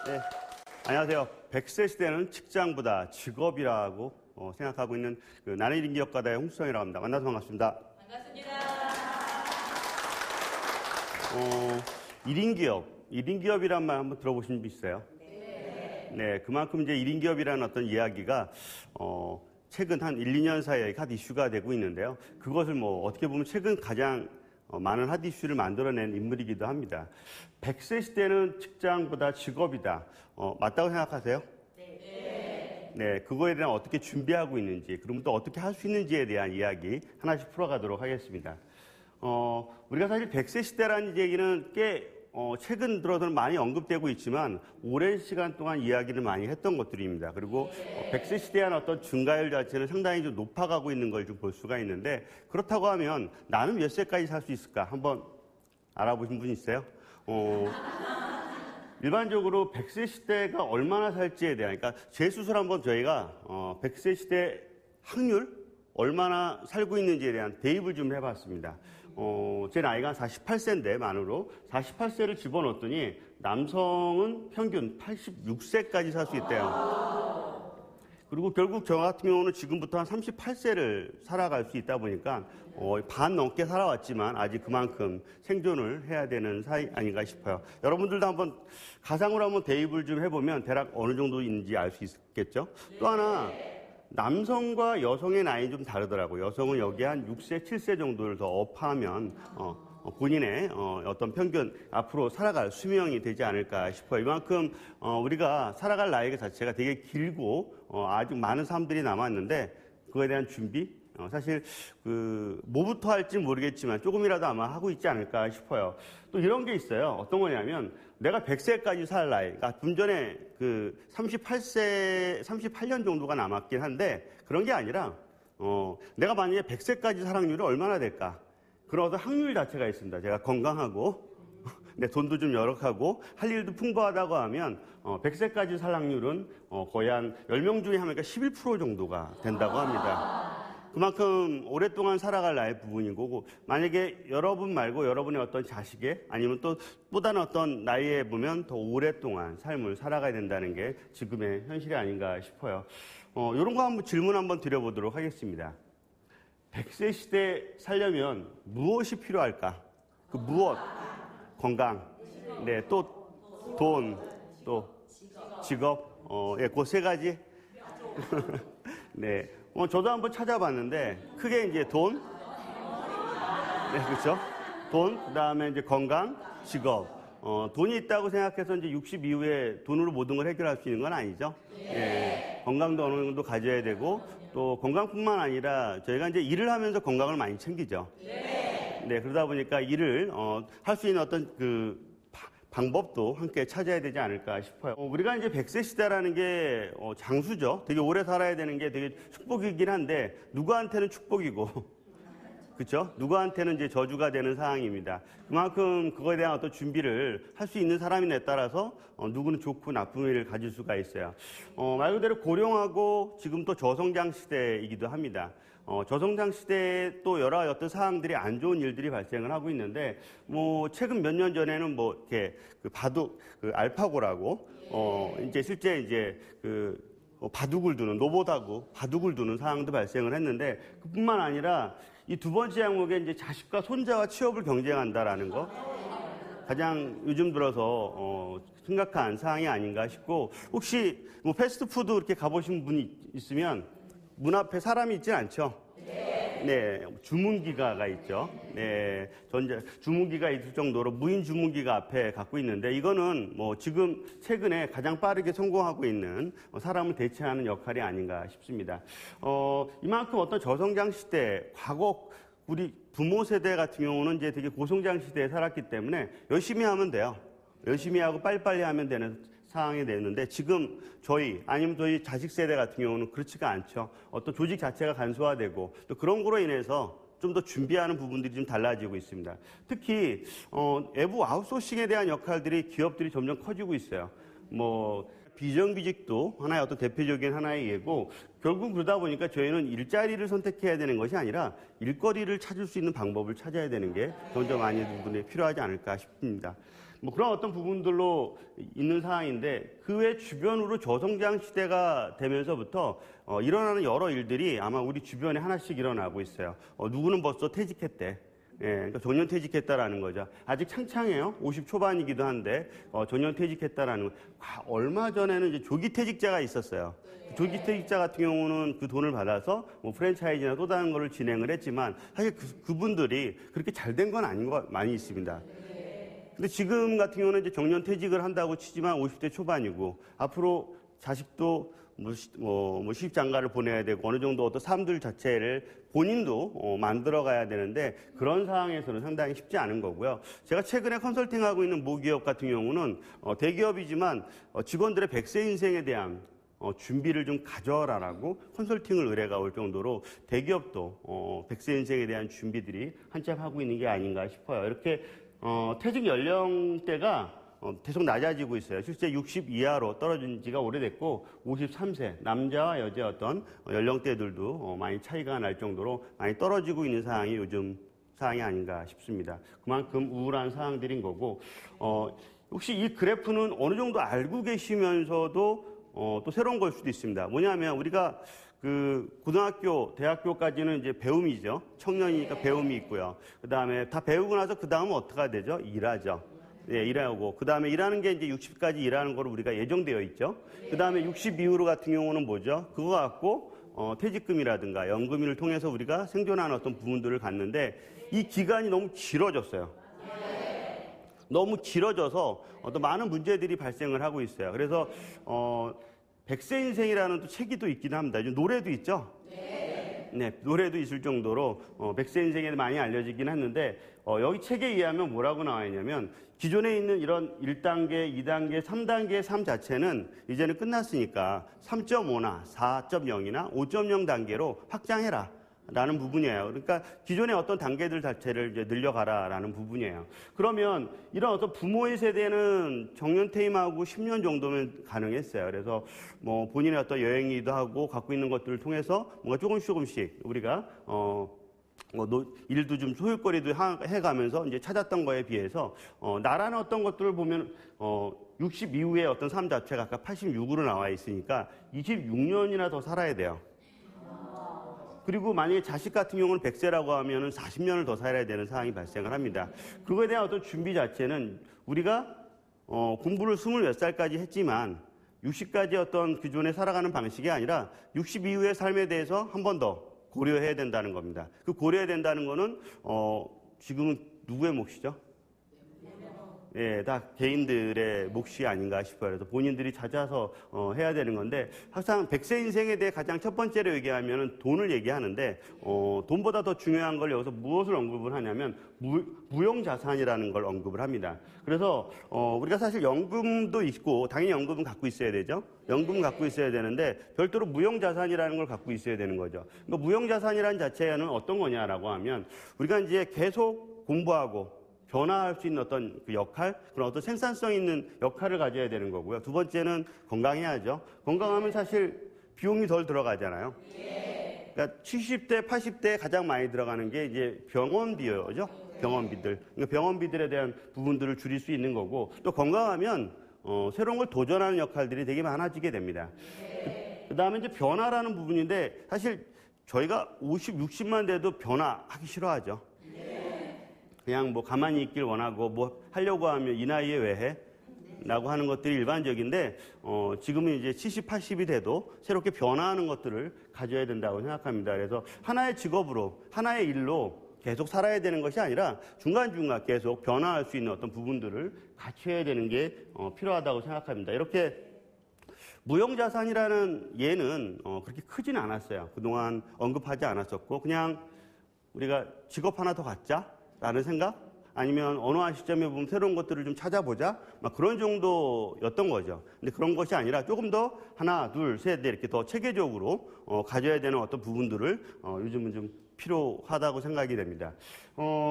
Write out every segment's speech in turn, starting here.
네, 안녕하세요. 100세 시대는 직장보다 직업이라고 생각하고 있는 나는 1인 기업가다의 홍수정이라고 합니다. 만나서 반갑습니다. 반갑습니다. 1인 기업이란 말 한번 들어보신 분 있어요? 네, 그만큼 이제 1인 기업이라는 어떤 이야기가 최근 한 1, 2년 사이에 핫 이슈가 되고 있는데요. 그것을 어떻게 보면 최근 가장 많은 핫 이슈를 만들어낸 인물이기도 합니다. 100세 시대는 직장보다 직업이다. 맞다고 생각하세요? 네, 그거에 대한 어떻게 준비하고 있는지, 그럼 또 어떻게 할 수 있는지에 대한 이야기 하나씩 풀어가도록 하겠습니다. 우리가 사실 100세 시대라는 얘기는 꽤 최근 들어서는 많이 언급되고 있지만 오랜 시간 동안 이야기를 많이 했던 것들입니다. 그리고 100세 시대에 한 어떤 증가율 자체는 상당히 좀 높아가고 있는 걸 좀 볼 수가 있는데, 그렇다고 하면 나는 몇 세까지 살 수 있을까? 한번 알아보신 분 있어요? 일반적으로 100세 시대가 얼마나 살지에 대한, 그러니까 재수술 한번 저희가 100세 시대 확률 얼마나 살고 있는지에 대한 대입을 좀 해봤습니다. 제 나이가 48세인데 만으로 48세를 집어넣었더니 남성은 평균 86세까지 살 수 있대요. 그리고 결국 저 같은 경우는 지금부터 한 38세를 살아갈 수 있다 보니까 반 넘게 살아왔지만 아직 그만큼 생존을 해야 되는 사이 아닌가 싶어요. 여러분들도 한번 가상으로 한번 대입을 좀 해보면 대략 어느 정도인지 알 수 있겠죠? 또 하나, 남성과 여성의 나이는 좀 다르더라고요. 여성은 여기에 한 6세, 7세 정도를 더 업하면 본인의 어떤 평균 앞으로 살아갈 수명이 되지 않을까 싶어요. 이만큼 우리가 살아갈 나이 자체가 되게 길고 아주 많은 사람들이 남았는데 그거에 대한 준비? 사실 뭐부터 할지 모르겠지만 조금이라도 아마 하고 있지 않을까 싶어요. 또 이런 게 있어요. 어떤 거냐면 내가 100세까지 살 나이, 그러니까 좀 전에 38년 정도가 남았긴 한데 그런 게 아니라 내가 만약에 100세까지 살 확률이 얼마나 될까? 그런 어떤 확률 자체가 있습니다. 제가 건강하고 내 돈도 좀 여력하고 할 일도 풍부하다고 하면 100세까지 살 확률은 거의 한 10명 중에 하면 11% 정도가 된다고 합니다. 그만큼 오랫동안 살아갈 나의 부분인 거고, 만약에 여러분 말고 여러분의 어떤 자식의 아니면 또 다른 어떤 나이에 보면 더 오랫동안 삶을 살아가야 된다는 게 지금의 현실이 아닌가 싶어요. 이런 거 한번 질문 한번 드려보도록 하겠습니다. 100세 시대 살려면 무엇이 필요할까? 그 무엇? 건강. 네, 또 돈, 또 직업. 예, 그 세 가지. 네. 저도 한번 찾아봤는데, 크게 이제 돈, 네, 그렇죠? 돈, 그 다음에 이제 건강, 직업. 돈이 있다고 생각해서 이제 60 이후에 돈으로 모든 걸 해결할 수 있는 건 아니죠? 네. 건강도 어느 정도 가져야 되고, 또 건강뿐만 아니라 저희가 이제 일을 하면서 건강을 많이 챙기죠. 네, 그러다 보니까 일을, 할 수 있는 어떤 방법도 함께 찾아야 되지 않을까 싶어요. 우리가 이제 100세 시대라는 게 장수죠. 되게 오래 살아야 되는 게 되게 축복이긴 한데 누구한테는 축복이고 그렇죠? 누구한테는 이제 저주가 되는 상황입니다. 그만큼 그거에 대한 어떤 준비를 할 수 있는 사람이냐에 따라서 누구는 좋고 나쁜 일을 가질 수가 있어요. 말 그대로 고령하고 지금 또 저성장 시대이기도 합니다. 저성장 시대에 또 여러 어떤 상황들이 안 좋은 일들이 발생을 하고 있는데, 최근 몇 년 전에는 이렇게 바둑, 알파고라고, 이제 실제 이제 바둑을 두는, 노보다고 바둑을 두는 상황도 발생을 했는데, 그뿐만 아니라 이 두 번째 항목에 이제 자식과 손자와 취업을 경쟁한다라는 거, 가장 요즘 들어서 심각한 사항이 아닌가 싶고, 혹시 패스트푸드 이렇게 가보신 분이 있으면 문 앞에 사람이 있진 않죠? 네, 주문기가가 있죠. 네, 주문기가 있을 정도로 무인 주문기가 앞에 갖고 있는데, 이거는 지금 최근에 가장 빠르게 성공하고 있는 사람을 대체하는 역할이 아닌가 싶습니다. 이만큼 어떤 저성장 시대, 과거 우리 부모 세대 같은 경우는 이제 되게 고성장 시대에 살았기 때문에 열심히 하면 돼요. 열심히 하고 빨리빨리 하면 되는 상황이 됐는데, 지금 저희 자식 세대 같은 경우는 그렇지가 않죠. 어떤 조직 자체가 간소화되고 또 그런 거로 인해서 좀 더 준비하는 부분들이 좀 달라지고 있습니다. 특히 외부 아웃소싱에 대한 역할들이 기업들이 점점 커지고 있어요. 비정규직도 하나의 어떤 대표적인 하나의 예고, 결국 그러다 보니까 저희는 일자리를 선택해야 되는 것이 아니라 일거리를 찾을 수 있는 방법을 찾아야 되는 게 점점 많은 부분이 필요하지 않을까 싶습니다. 뭐 그런 어떤 부분들로 있는 상황인데 그 외 주변으로 저성장 시대가 되면서부터 일어나는 여러 일들이 아마 우리 주변에 하나씩 일어나고 있어요. 누구는 벌써 퇴직했대. 예, 그러니까 정년 퇴직했다라는 거죠. 아직 창창해요. 50 초반이기도 한데 정년 퇴직했다라는 거. 얼마 전에는 이제 조기 퇴직자가 있었어요. 조기 퇴직자 같은 경우는 그 돈을 받아서 뭐 프랜차이즈나 또 다른 거를 진행을 했지만 사실 그분들이 그렇게 잘 된 건 아닌 거 많이 있습니다. 근데 지금 같은 경우는 이제 정년 퇴직을 한다고 치지만 50대 초반이고 앞으로 자식도 뭐 시집 장가를 보내야 되고 어느 정도 어떤 삶들 자체를 본인도 만들어 가야 되는데 그런 상황에서는 상당히 쉽지 않은 거고요. 제가 최근에 컨설팅하고 있는 모기업 같은 경우는 대기업이지만 직원들의 100세 인생에 대한 준비를 좀 가져라라고 컨설팅을 의뢰가 올 정도로 대기업도 100세 인생에 대한 준비들이 한참 하고 있는 게 아닌가 싶어요. 이렇게 퇴직 연령대가 계속 낮아지고 있어요. 실제 60 이하로 떨어진 지가 오래됐고 53세 남자와 여자의 어떤 연령대들도 많이 차이가 날 정도로 많이 떨어지고 있는 상황이 요즘 상황이 아닌가 싶습니다. 그만큼 우울한 상황들인 거고 혹시 이 그래프는 어느 정도 알고 계시면서도 또 새로운 걸 수도 있습니다. 뭐냐면 우리가 그 고등학교, 대학교까지는 이제 배움이죠. 청년이니까 배움이 있고요. 그 다음에 다 배우고 나서 그 다음은 어떻게 되죠? 일하죠. 예, 일하고. 그 다음에 일하는 게 이제 60까지 일하는 거로 우리가 예정되어 있죠. 그 다음에 60 이후로 같은 경우는 뭐죠? 그거 갖고, 퇴직금이라든가 연금을 통해서 우리가 생존하는 어떤 부분들을 갖는데 이 기간이 너무 길어졌어요. 너무 길어져서 어떤 많은 문제들이 발생을 하고 있어요. 그래서, 100세 인생이라는 또 책이 또 있긴 합니다. 노래도 있죠? 네, 노래도 있을 정도로 100세 인생에 많이 알려지긴 했는데 여기 책에 의하면 뭐라고 나와 있냐면 기존에 있는 이런 1단계, 2단계, 3단계의 삶 자체는 이제는 끝났으니까 3.5나 4.0이나 5.0 단계로 확장해라. 라는 부분이에요. 그러니까 기존의 어떤 단계들 자체를 이제 늘려가라라는 부분이에요. 그러면 이런 어떤 부모의 세대는 정년 퇴임하고 10년 정도면 가능했어요. 그래서 뭐 본인의 어떤 여행이기도 하고 갖고 있는 것들을 통해서 뭔가 조금씩 우리가 일도 좀 소일거리도 해가면서 이제 찾았던 거에 비해서 나라는 어떤 것들을 보면 60 이후의 어떤 삶 자체가 아까 86으로 나와 있으니까 26년이나 더 살아야 돼요. 그리고 만약에 자식 같은 경우는 100세라고 하면은 40년을 더 살아야 되는 상황이 발생을 합니다. 그거에 대한 어떤 준비 자체는 우리가 공부를 20몇 살까지 했지만 60까지 어떤 기존에 살아가는 방식이 아니라 60 이후의 삶에 대해서 한 번 더 고려해야 된다는 겁니다. 그 고려해야 된다는 거는 지금은 누구의 몫이죠? 예, 다 개인들의 몫이 아닌가 싶어요. 그래서 본인들이 찾아서 해야 되는 건데 항상 100세 인생에 대해 가장 첫 번째로 얘기하면 돈을 얘기하는데 돈보다 더 중요한 걸 여기서 무엇을 언급을 하냐면 무형자산이라는 걸 언급을 합니다. 그래서 우리가 사실 연금도 있고 당연히 연금은 갖고 있어야 되죠. 연금 갖고 있어야 되는데 별도로 무형자산이라는 걸 갖고 있어야 되는 거죠. 그러니까 무형자산이라는 자체는 어떤 거냐라고 하면 우리가 이제 계속 공부하고 변화할 수 있는 어떤 그 역할, 그런 어떤 생산성 있는 역할을 가져야 되는 거고요. 두 번째는 건강해야죠. 건강하면 사실 비용이 덜 들어가잖아요. 그러니까 70대, 80대에 가장 많이 들어가는 게 이제 병원비죠. 병원비들. 그러니까 병원비들에 대한 부분들을 줄일 수 있는 거고 또 건강하면 새로운 걸 도전하는 역할들이 되게 많아지게 됩니다. 그 다음에 이제 변화라는 부분인데 사실 저희가 50, 60만 돼도 변화하기 싫어하죠. 그냥 뭐 가만히 있길 원하고 뭐 하려고 하면 이 나이에 왜 해? 라고 하는 것들이 일반적인데 지금은 이제 70, 80이 돼도 새롭게 변화하는 것들을 가져야 된다고 생각합니다. 그래서 하나의 직업으로 하나의 일로 계속 살아야 되는 것이 아니라 중간중간 계속 변화할 수 있는 어떤 부분들을 갖춰야 되는 게 필요하다고 생각합니다. 이렇게 무형자산이라는 예는 그렇게 크진 않았어요. 그동안 언급하지 않았었고 그냥 우리가 직업 하나 더 갖자 라는 생각? 아니면 어느 한 시점에 보면 새로운 것들을 좀 찾아보자? 막 그런 정도였던 거죠. 근데 그런 것이 아니라 조금 더 하나, 둘, 셋 이렇게 더 체계적으로 가져야 되는 어떤 부분들을 요즘은 좀 필요하다고 생각이 됩니다.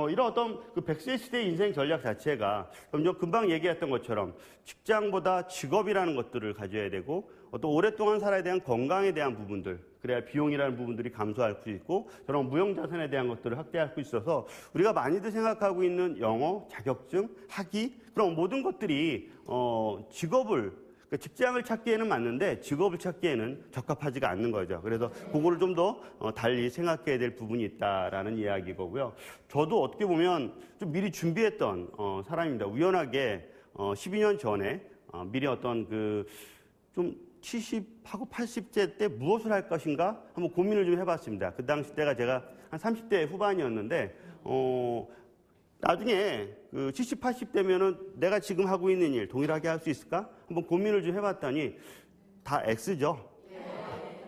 이런 어떤 그 100세 시대 인생 전략 자체가 점점 금방 얘기했던 것처럼 직장보다 직업이라는 것들을 가져야 되고 또 오랫동안 살아야 대한 건강에 대한 부분들, 그래야 비용이라는 부분들이 감소할 수 있고 저런 무형자산에 대한 것들을 확대할 수 있어서 우리가 많이들 생각하고 있는 영어, 자격증, 학위 그런 모든 것들이 직업을 그러니까 직장을 찾기에는 맞는데 직업을 찾기에는 적합하지가 않는 거죠. 그래서 그거를 좀 더 달리 생각해야 될 부분이 있다라는 이야기고요. 저도 어떻게 보면 좀 미리 준비했던 사람입니다. 우연하게 12년 전에 미리 어떤 그 좀 70하고 80세 때 무엇을 할 것인가 한번 고민을 좀 해봤습니다. 그 당시 때가 제가 한 30대 후반이었는데 나중에 그 70, 80대면은 내가 지금 하고 있는 일 동일하게 할 수 있을까? 한번 고민을 좀 해봤더니 다 X죠.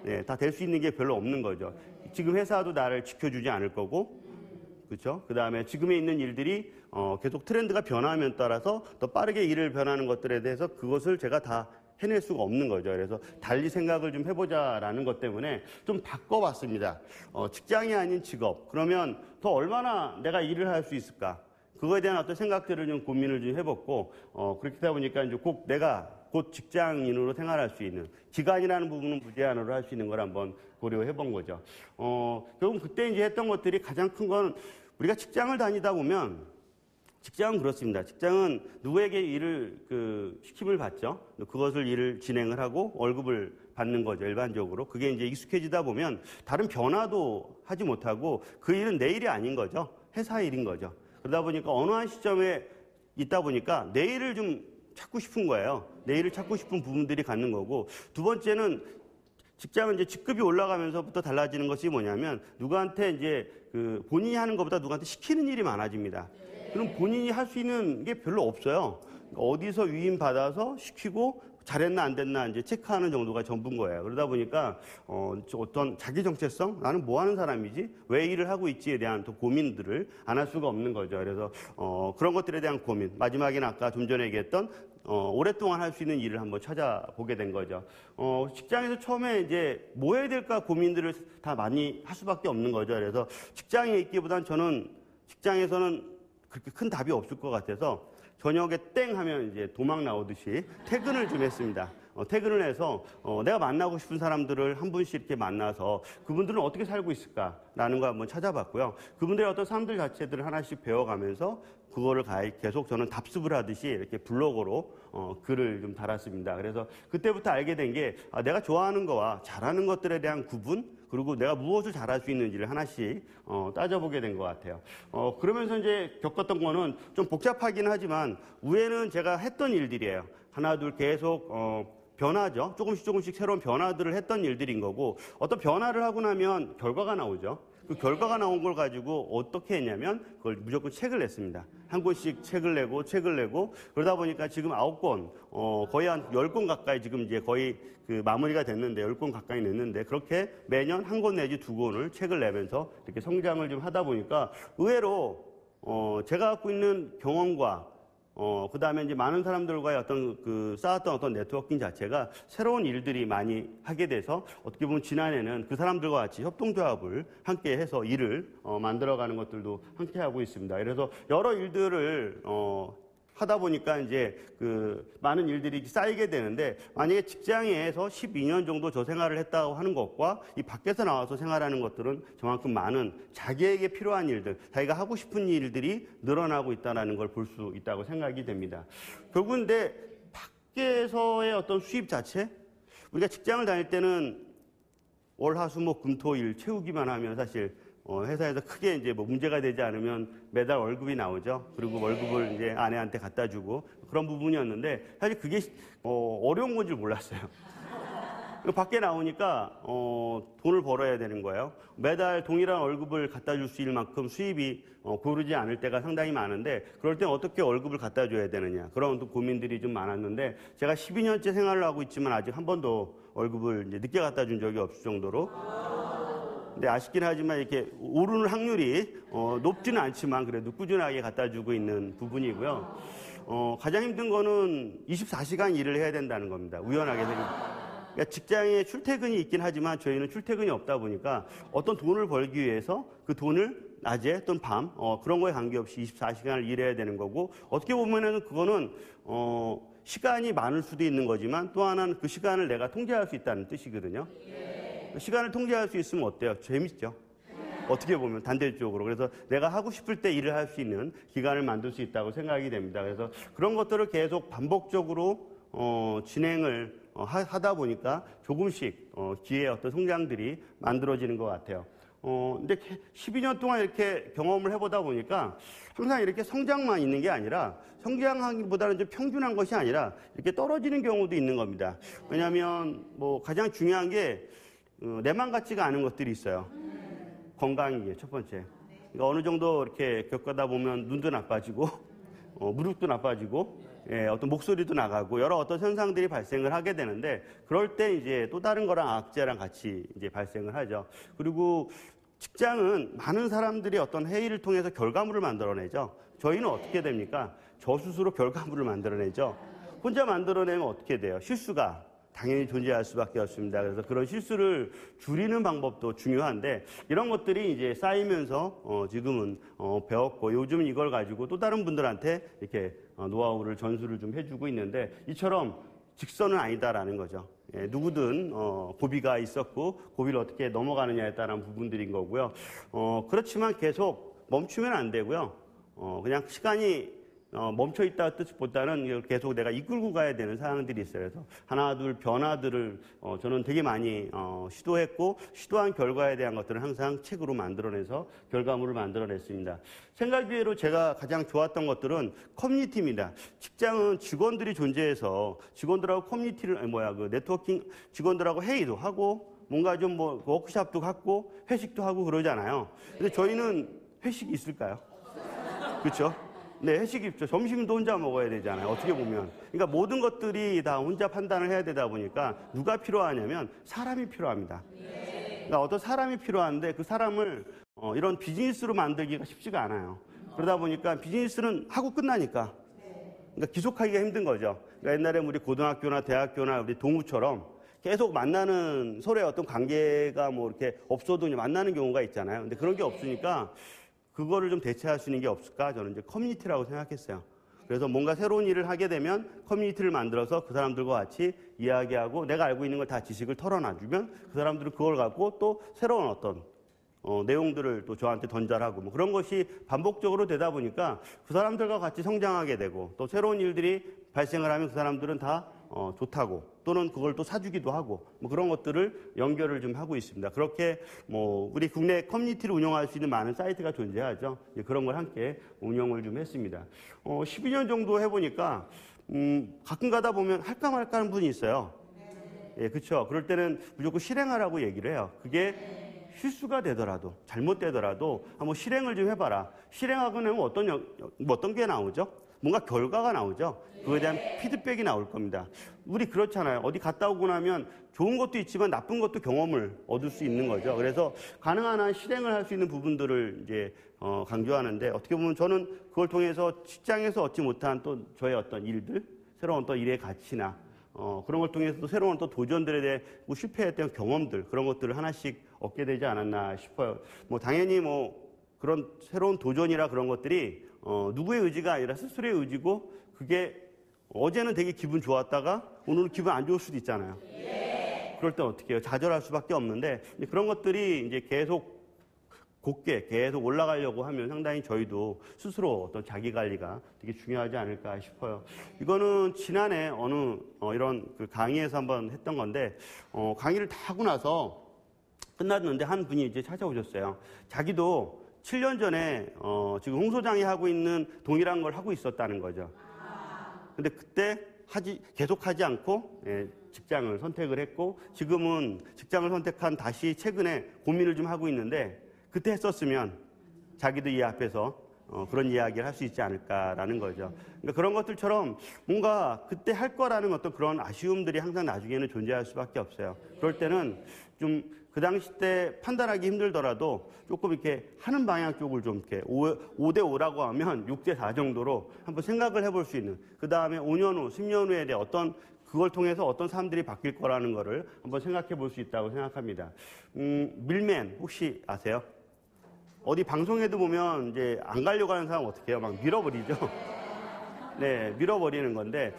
네, 다 될 수 있는 게 별로 없는 거죠. 지금 회사도 나를 지켜주지 않을 거고, 그렇죠? 그 다음에 지금에 있는 일들이 계속 트렌드가 변화하면 따라서 더 빠르게 일을 변하는 것들에 대해서 그것을 제가 다 해낼 수가 없는 거죠. 그래서 달리 생각을 좀 해보자라는 것 때문에 좀 바꿔봤습니다. 직장이 아닌 직업. 그러면 더 얼마나 내가 일을 할 수 있을까? 그거에 대한 어떤 생각들을 좀 고민을 좀 해봤고, 그렇게 하다 보니까 이제 내가 곧 직장인으로 생활할 수 있는, 기간이라는 부분은 무제한으로 할 수 있는 걸 한번 고려해 본 거죠. 결국 그때 이제 했던 것들이 가장 큰 건 우리가 직장을 다니다 보면 직장은 그렇습니다. 직장은 누구에게 일을 시킴을 받죠. 그것을 일을 진행을 하고 월급을 받는 거죠. 일반적으로. 그게 이제 익숙해지다 보면 다른 변화도 하지 못하고 그 일은 내 일이 아닌 거죠. 회사 일인 거죠. 그러다 보니까 어느 한 시점에 있다 보니까 내 일을 좀 찾고 싶은 거예요. 내 일을 찾고 싶은 부분들이 갖는 거고 두 번째는 직장은 이제 직급이 올라가면서부터 달라지는 것이 뭐냐면 누구한테 이제 본인이 하는 것보다 누구한테 시키는 일이 많아집니다. 그럼 본인이 할 수 있는 게 별로 없어요. 어디서 위임 받아서 시키고 잘했나 안 됐나 이제 체크하는 정도가 전부인 거예요. 그러다 보니까 어떤 자기 정체성, 나는 뭐 하는 사람이지, 왜 일을 하고 있지에 대한 또 고민들을 안 할 수가 없는 거죠. 그래서 그런 것들에 대한 고민, 마지막에는 아까 좀 전에 얘기했던 오랫동안 할 수 있는 일을 한번 찾아보게 된 거죠. 직장에서 처음에 이제 뭐 해야 될까 고민들을 다 많이 할 수밖에 없는 거죠. 그래서 직장에 있기보단 저는 직장에서는 그렇게 큰 답이 없을 것 같아서 저녁에 땡 하면 이제 도망 나오듯이 퇴근을 좀 했습니다. 퇴근을 해서 내가 만나고 싶은 사람들을 한 분씩 이렇게 만나서 그분들은 어떻게 살고 있을까라는 거 한번 찾아봤고요. 그분들의 어떤 삶들 자체들을 하나씩 배워가면서 그거를 계속 저는 답습을 하듯이 이렇게 블로그로 글을 좀 달았습니다. 그래서 그때부터 알게 된 게 내가 좋아하는 거와 잘하는 것들에 대한 구분, 그리고 내가 무엇을 잘할 수 있는지를 하나씩 따져보게 된 것 같아요. 그러면서 이제 겪었던 거는 좀 복잡하긴 하지만 위에는 제가 했던 일들이에요. 하나 둘 계속 변화죠. 조금씩 새로운 변화들을 했던 일들인 거고 어떤 변화를 하고 나면 결과가 나오죠. 그 결과가 나온 걸 가지고 어떻게 했냐면 그걸 무조건 책을 냈습니다. 한 권씩 책을 내고 그러다 보니까 지금 9권, 거의 한 10권 가까이 지금 이제 거의 마무리가 됐는데 10권 가까이 냈는데 그렇게 매년 한 권 내지 2권을 책을 내면서 이렇게 성장을 좀 하다 보니까 의외로 제가 갖고 있는 경험과 그 다음에 이제 많은 사람들과의 쌓았던 어떤 네트워킹 자체가 새로운 일들이 많이 하게 돼서 어떻게 보면 지난해는 그 사람들과 같이 협동조합을 함께 해서 일을 만들어가는 것들도 함께 하고 있습니다. 그래서 여러 일들을 하다 보니까 이제 많은 일들이 쌓이게 되는데 만약에 직장에서 12년 정도 저 생활을 했다고 하는 것과 이 밖에서 나와서 생활하는 것들은 저만큼 많은 자기에게 필요한 일들, 자기가 하고 싶은 일들이 늘어나고 있다는 걸 볼 수 있다고 생각이 됩니다. 결국은 근데 밖에서의 어떤 수입 자체, 우리가 직장을 다닐 때는 월, 화, 수, 목, 금, 토, 일 채우기만 하면 사실 회사에서 크게 이제 뭐 문제가 되지 않으면 매달 월급이 나오죠. 그리고 월급을 이제 아내한테 갖다 주고 그런 부분이었는데 사실 그게 어려운 건 줄 몰랐어요. 밖에 나오니까 돈을 벌어야 되는 거예요. 매달 동일한 월급을 갖다 줄 수 있을 만큼 수입이 고르지 않을 때가 상당히 많은데 그럴 땐 어떻게 월급을 갖다 줘야 되느냐 그런 고민들이 좀 많았는데 제가 12년째 생활을 하고 있지만 아직 한 번도 월급을 이제 늦게 갖다 준 적이 없을 정도로 근데 아쉽긴 하지만 이렇게 오르는 확률이 높지는 않지만 그래도 꾸준하게 갖다 주고 있는 부분이고요. 가장 힘든 거는 24시간 일을 해야 된다는 겁니다. 우연하게 그러니까 직장에 출퇴근이 있긴 하지만 저희는 출퇴근이 없다 보니까 어떤 돈을 벌기 위해서 그 돈을 낮에 또는 밤 그런 거에 관계없이 24시간을 일해야 되는 거고, 어떻게 보면은 그거는 시간이 많을 수도 있는 거지만 또 하나는 그 시간을 내가 통제할 수 있다는 뜻이거든요. 시간을 통제할 수 있으면 어때요? 재밌죠? 어떻게 보면 단대적으로. 그래서 내가 하고 싶을 때 일을 할 수 있는 기간을 만들 수 있다고 생각이 됩니다. 그래서 그런 것들을 계속 반복적으로 진행을 하다 보니까 조금씩 기회의 어떤 성장들이 만들어지는 것 같아요. 근데 12년 동안 이렇게 경험을 해보다 보니까 항상 이렇게 성장만 있는 게 아니라, 성장하기보다는 좀 평균한 것이 아니라 이렇게 떨어지는 경우도 있는 겁니다. 왜냐하면 가장 중요한 게 내만 같지가 않은 것들이 있어요. 건강이 첫 번째. 그러니까 어느 정도 이렇게 겪다 보면 눈도 나빠지고, 무릎도 나빠지고, 어떤 목소리도 나가고 여러 어떤 현상들이 발생을 하게 되는데, 그럴 때 이제 또 다른 거랑 악재랑 같이 이제 발생을 하죠. 그리고 직장은 많은 사람들이 어떤 회의를 통해서 결과물을 만들어내죠. 저희는 어떻게 됩니까? 저 스스로 결과물을 만들어내죠. 혼자 만들어내면 어떻게 돼요? 실수가 당연히 존재할 수밖에 없습니다. 그래서 그런 실수를 줄이는 방법도 중요한데, 이런 것들이 이제 쌓이면서 지금은 배웠고, 요즘 이걸 가지고 또 다른 분들한테 이렇게 노하우를 전수를 좀 해주고 있는데, 이처럼 직선은 아니다라는 거죠. 누구든 고비가 있었고 고비를 어떻게 넘어가느냐에 따른 부분들인 거고요. 그렇지만 계속 멈추면 안 되고요. 그냥 시간이 멈춰 있다 뜻보다는 계속 내가 이끌고 가야 되는 상황들이 있어요. 그래서 하나 둘 변화들을 저는 되게 많이 시도했고, 시도한 결과에 대한 것들을 항상 책으로 만들어내서 결과물을 만들어냈습니다. 생각외로 제가 가장 좋았던 것들은 커뮤니티입니다. 직장은 직원들이 존재해서 직원들하고 커뮤니티를 네트워킹, 직원들하고 회의도 하고 뭔가 좀 워크숍도 갖고 회식도 하고 그러잖아요. 근데 저희는 회식이 있을까요? 그렇죠? 네, 회식이 있죠. 점심도 혼자 먹어야 되잖아요. 어떻게 보면. 그러니까 모든 것들이 다 혼자 판단을 해야 되다 보니까 누가 필요하냐면 사람이 필요합니다. 그러니까 어떤 사람이 필요한데 그 사람을 이런 비즈니스로 만들기가 쉽지가 않아요. 그러다 보니까 비즈니스는 하고 끝나니까. 그러니까 지속하기가 힘든 거죠. 그러니까 옛날에 우리 고등학교나 대학교나 우리 동우처럼 계속 만나는 서로의 어떤 관계가 이렇게 없어도 만나는 경우가 있잖아요. 근데 그런 게 없으니까 그거를 좀 대체할 수 있는 게 없을까? 저는 이제 커뮤니티라고 생각했어요. 그래서 뭔가 새로운 일을 하게 되면 커뮤니티를 만들어서 그 사람들과 같이 이야기하고 내가 알고 있는 걸 다 지식을 털어놔주면 그 사람들은 그걸 갖고 또 새로운 어떤 내용들을 또 저한테 던져라고 그런 것이 반복적으로 되다 보니까 그 사람들과 같이 성장하게 되고, 또 새로운 일들이 발생을 하면 그 사람들은 다 좋다고, 또는 그걸 또 사주기도 하고 그런 것들을 연결을 좀 하고 있습니다. 그렇게 우리 국내 커뮤니티를 운영할 수 있는 많은 사이트가 존재하죠. 그런 걸 함께 운영을 좀 했습니다. 12년 정도 해보니까 가끔 가다 보면 할까 말까 하는 분이 있어요. 예, 그렇죠. 그럴 때는 무조건 실행하라고 얘기를 해요. 그게 실수가 되더라도, 잘못되더라도 한번 실행을 좀 해봐라. 실행하고 나면 어떤 게 나오죠? 뭔가 결과가 나오죠. 그거에 대한 피드백이 나올 겁니다. 우리 그렇잖아요. 어디 갔다 오고 나면 좋은 것도 있지만 나쁜 것도 경험을 얻을 수 있는 거죠. 그래서 가능한 한 실행을 할 수 있는 부분들을 이제 강조하는데, 어떻게 보면 저는 그걸 통해서 직장에서 얻지 못한 또 저의 어떤 일들, 새로운 또 일의 가치나 그런 걸 통해서 또 새로운 또 도전들에 대해 실패했던 경험들, 그런 것들을 하나씩 얻게 되지 않았나 싶어요. 당연히 그런 새로운 도전이라 그런 것들이 누구의 의지가 아니라 스스로의 의지고, 그게 어제는 되게 기분 좋았다가 오늘은 기분 안 좋을 수도 있잖아요. 그럴 때 어떻게 해요? 좌절할 수밖에 없는데, 그런 것들이 이제 계속 곱게 계속 올라가려고 하면 상당히 저희도 스스로 어떤 자기 관리가 되게 중요하지 않을까 싶어요. 이거는 지난해 어느 이런 그 강의에서 한번 했던 건데, 강의를 다 하고 나서 끝났는데 한 분이 이제 찾아오셨어요. 자기도 7년 전에 지금 홍 소장이 하고 있는 동일한 걸 하고 있었다는 거죠. 근데 그때 계속하지 않고 직장을 선택을 했고, 지금은 직장을 선택한 다시 최근에 고민을 좀 하고 있는데, 그때 했었으면 자기도 이 앞에서 그런 이야기를 할 수 있지 않을까라는 거죠. 그러니까 그런 것들처럼 뭔가 그때 할 거라는 어떤 그런 아쉬움들이 항상 나중에는 존재할 수밖에 없어요. 그럴 때는 좀 그 당시 때 판단하기 힘들더라도 조금 이렇게 하는 방향 쪽을 좀 이렇게 5대 5라고 하면 6대 4 정도로 한번 생각을 해볼 수 있는, 그 다음에 5년 후, 10년 후에 대해 어떤 그걸 통해서 어떤 사람들이 바뀔 거라는 거를 한번 생각해 볼 수 있다고 생각합니다. 밀맨 혹시 아세요? 어디 방송에도 보면 이제 안 가려고 하는 사람 어떻게 해요? 막 밀어버리죠. 네, 밀어버리는 건데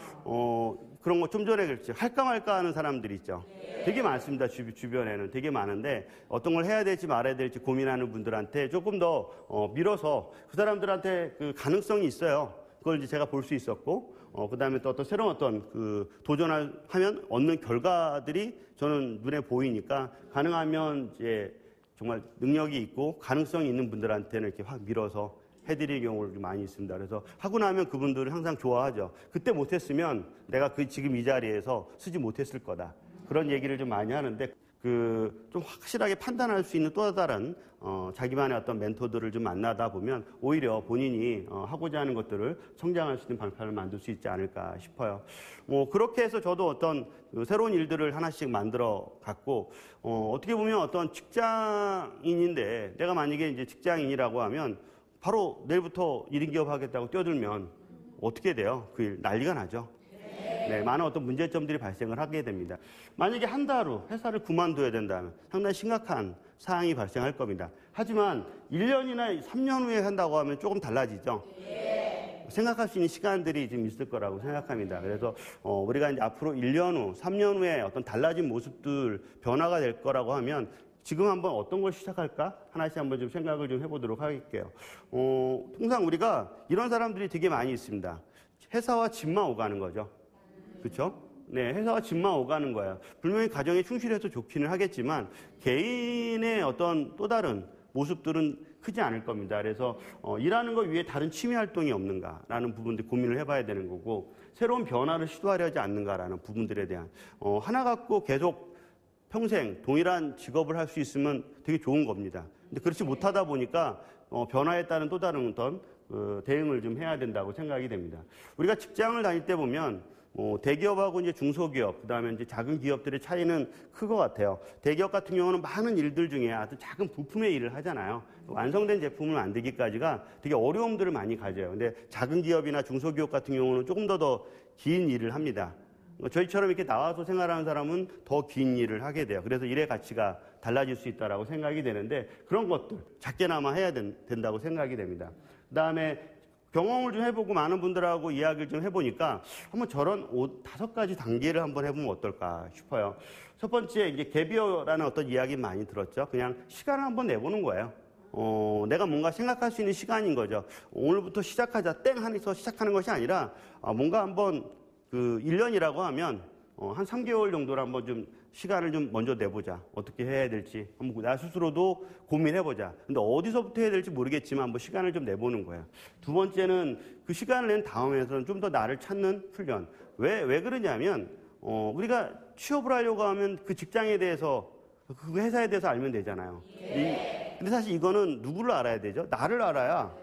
그런 거 좀 전에 그랬죠. 할까 말까 하는 사람들이 있죠. 되게 많습니다. 주변에는 되게 많은데 어떤 걸 해야 될지 말아야 될지 고민하는 분들한테 조금 더 밀어서 그 사람들한테 그 가능성이 있어요. 그걸 이제 제가 볼 수 있었고 그다음에 또 어떤 새로운 어떤 그 도전을 하면 얻는 결과들이 저는 눈에 보이니까 가능하면 이제 정말 능력이 있고 가능성이 있는 분들한테는 이렇게 확 밀어서 해드리는 경우를 좀 많이 있습니다. 그래서 하고 나면 그분들은 항상 좋아하죠. 그때 못했으면 내가 지금 이 자리에서 쓰지 못했을 거다. 그런 얘기를 좀 많이 하는데 좀 확실하게 판단할 수 있는 또 다른 자기만의 어떤 멘토들을 좀 만나다 보면 오히려 본인이 하고자 하는 것들을 성장할 수 있는 방편을 만들 수 있지 않을까 싶어요. 그렇게 해서 저도 어떤 새로운 일들을 하나씩 만들어 갔고 어떻게 보면 어떤 직장인인데 내가 만약에 이제 직장인이라고 하면 바로 내일부터 1인 기업 하겠다고 뛰어들면 어떻게 돼요? 그 일 난리가 나죠. 네, 많은 어떤 문제점들이 발생을 하게 됩니다. 만약에 한 달 후 회사를 그만둬야 된다면 상당히 심각한 사항이 발생할 겁니다. 하지만 1년이나 3년 후에 한다고 하면 조금 달라지죠. 생각할 수 있는 시간들이 좀 있을 거라고 생각합니다. 그래서 우리가 이제 앞으로 1년 후, 3년 후에 어떤 달라진 모습들 변화가 될 거라고 하면 지금 한번 어떤 걸 시작할까? 하나씩 한번 좀 생각을 좀 해보도록 할게요. 통상 우리가 이런 사람들이 되게 많이 있습니다. 회사와 집만 오가는 거죠. 그렇죠? 네, 회사와 집만 오가는 거예요. 분명히 가정에 충실해서 좋기는 하겠지만 개인의 어떤 또 다른 모습들은 크지 않을 겁니다. 그래서 일하는 것 위에 다른 취미 활동이 없는가라는 부분들 고민을 해봐야 되는 거고 새로운 변화를 시도하려 하지 않는가라는 부분들에 대한 하나 갖고 계속 평생 동일한 직업을 할 수 있으면 되게 좋은 겁니다. 근데 그렇지 못하다 보니까 변화에 따른 또 다른 어떤 대응을 좀 해야 된다고 생각이 됩니다. 우리가 직장을 다닐 때 보면 대기업하고 이제 중소기업, 그다음에 이제 작은 기업들의 차이는 클 것 같아요. 대기업 같은 경우는 많은 일들 중에 아주 작은 부품의 일을 하잖아요. 완성된 제품을 만들기까지가 되게 어려움들을 많이 가져요. 근데 작은 기업이나 중소기업 같은 경우는 조금 더 긴 일을 합니다. 저희처럼 이렇게 나와서 생활하는 사람은 더 긴 일을 하게 돼요. 그래서 일의 가치가 달라질 수 있다라고 생각이 되는데 그런 것들 작게나마 해야 된다고 생각이 됩니다. 그다음에 경험을 좀 해보고 많은 분들하고 이야기를 좀 해보니까 한번 저런 5-5가지 단계를 한번 해보면 어떨까 싶어요. 첫 번째 이제 갭이어라는 어떤 이야기 많이 들었죠. 그냥 시간을 한번 내보는 거예요. 내가 뭔가 생각할 수 있는 시간인 거죠. 오늘부터 시작하자 땡 하면서 시작하는 것이 아니라 뭔가 한번 1년이라고 하면 한 3개월 정도를 한번 좀 시간을 좀 먼저 내보자. 어떻게 해야 될지 한번 나 스스로도 고민해보자. 근데 어디서부터 해야 될지 모르겠지만 한번 시간을 좀 내보는 거예요. 두 번째는 그 시간을 낸 다음에서는 좀 더 나를 찾는 훈련. 왜 그러냐면 우리가 취업을 하려고 하면 그 직장에 대해서 그 회사에 대해서 알면 되잖아요. 근데 사실 이거는 누구를 알아야 되죠? 나를 알아야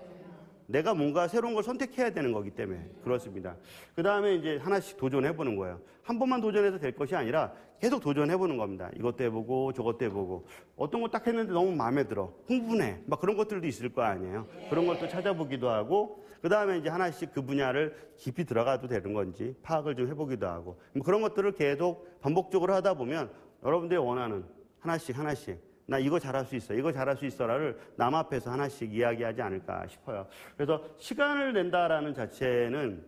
내가 뭔가 새로운 걸 선택해야 되는 거기 때문에 그렇습니다. 그 다음에 이제 하나씩 도전해보는 거예요. 한 번만 도전해서 될 것이 아니라 계속 도전해보는 겁니다. 이것도 해보고 저것도 해보고 어떤 거 딱 했는데 너무 마음에 들어. 흥분해. 막 그런 것들도 있을 거 아니에요. 그런 것도 찾아보기도 하고 그 다음에 이제 하나씩 그 분야를 깊이 들어가도 되는 건지 파악을 좀 해보기도 하고 그런 것들을 계속 반복적으로 하다 보면 여러분들이 원하는 하나씩 나 이거 잘할 수 있어. 이거 잘할 수 있어라를 남 앞에서 하나씩 이야기하지 않을까 싶어요. 그래서 시간을 낸다라는 자체는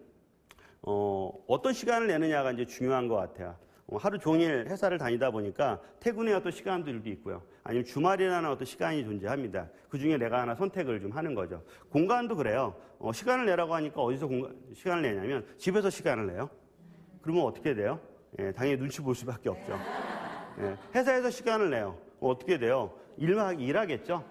어떤 시간을 내느냐가 이제 중요한 것 같아요. 하루 종일 회사를 다니다 보니까 퇴근의 어떤 시간들도 있고요. 아니면 주말이라는 어떤 시간이 존재합니다. 그 중에 내가 하나 선택을 좀 하는 거죠. 공간도 그래요. 시간을 내라고 하니까 어디서 시간을 내냐면 집에서 시간을 내요. 그러면 어떻게 돼요? 당연히 눈치 볼 수밖에 없죠. 회사에서 시간을 내요. 어떻게 돼요? 일하겠죠?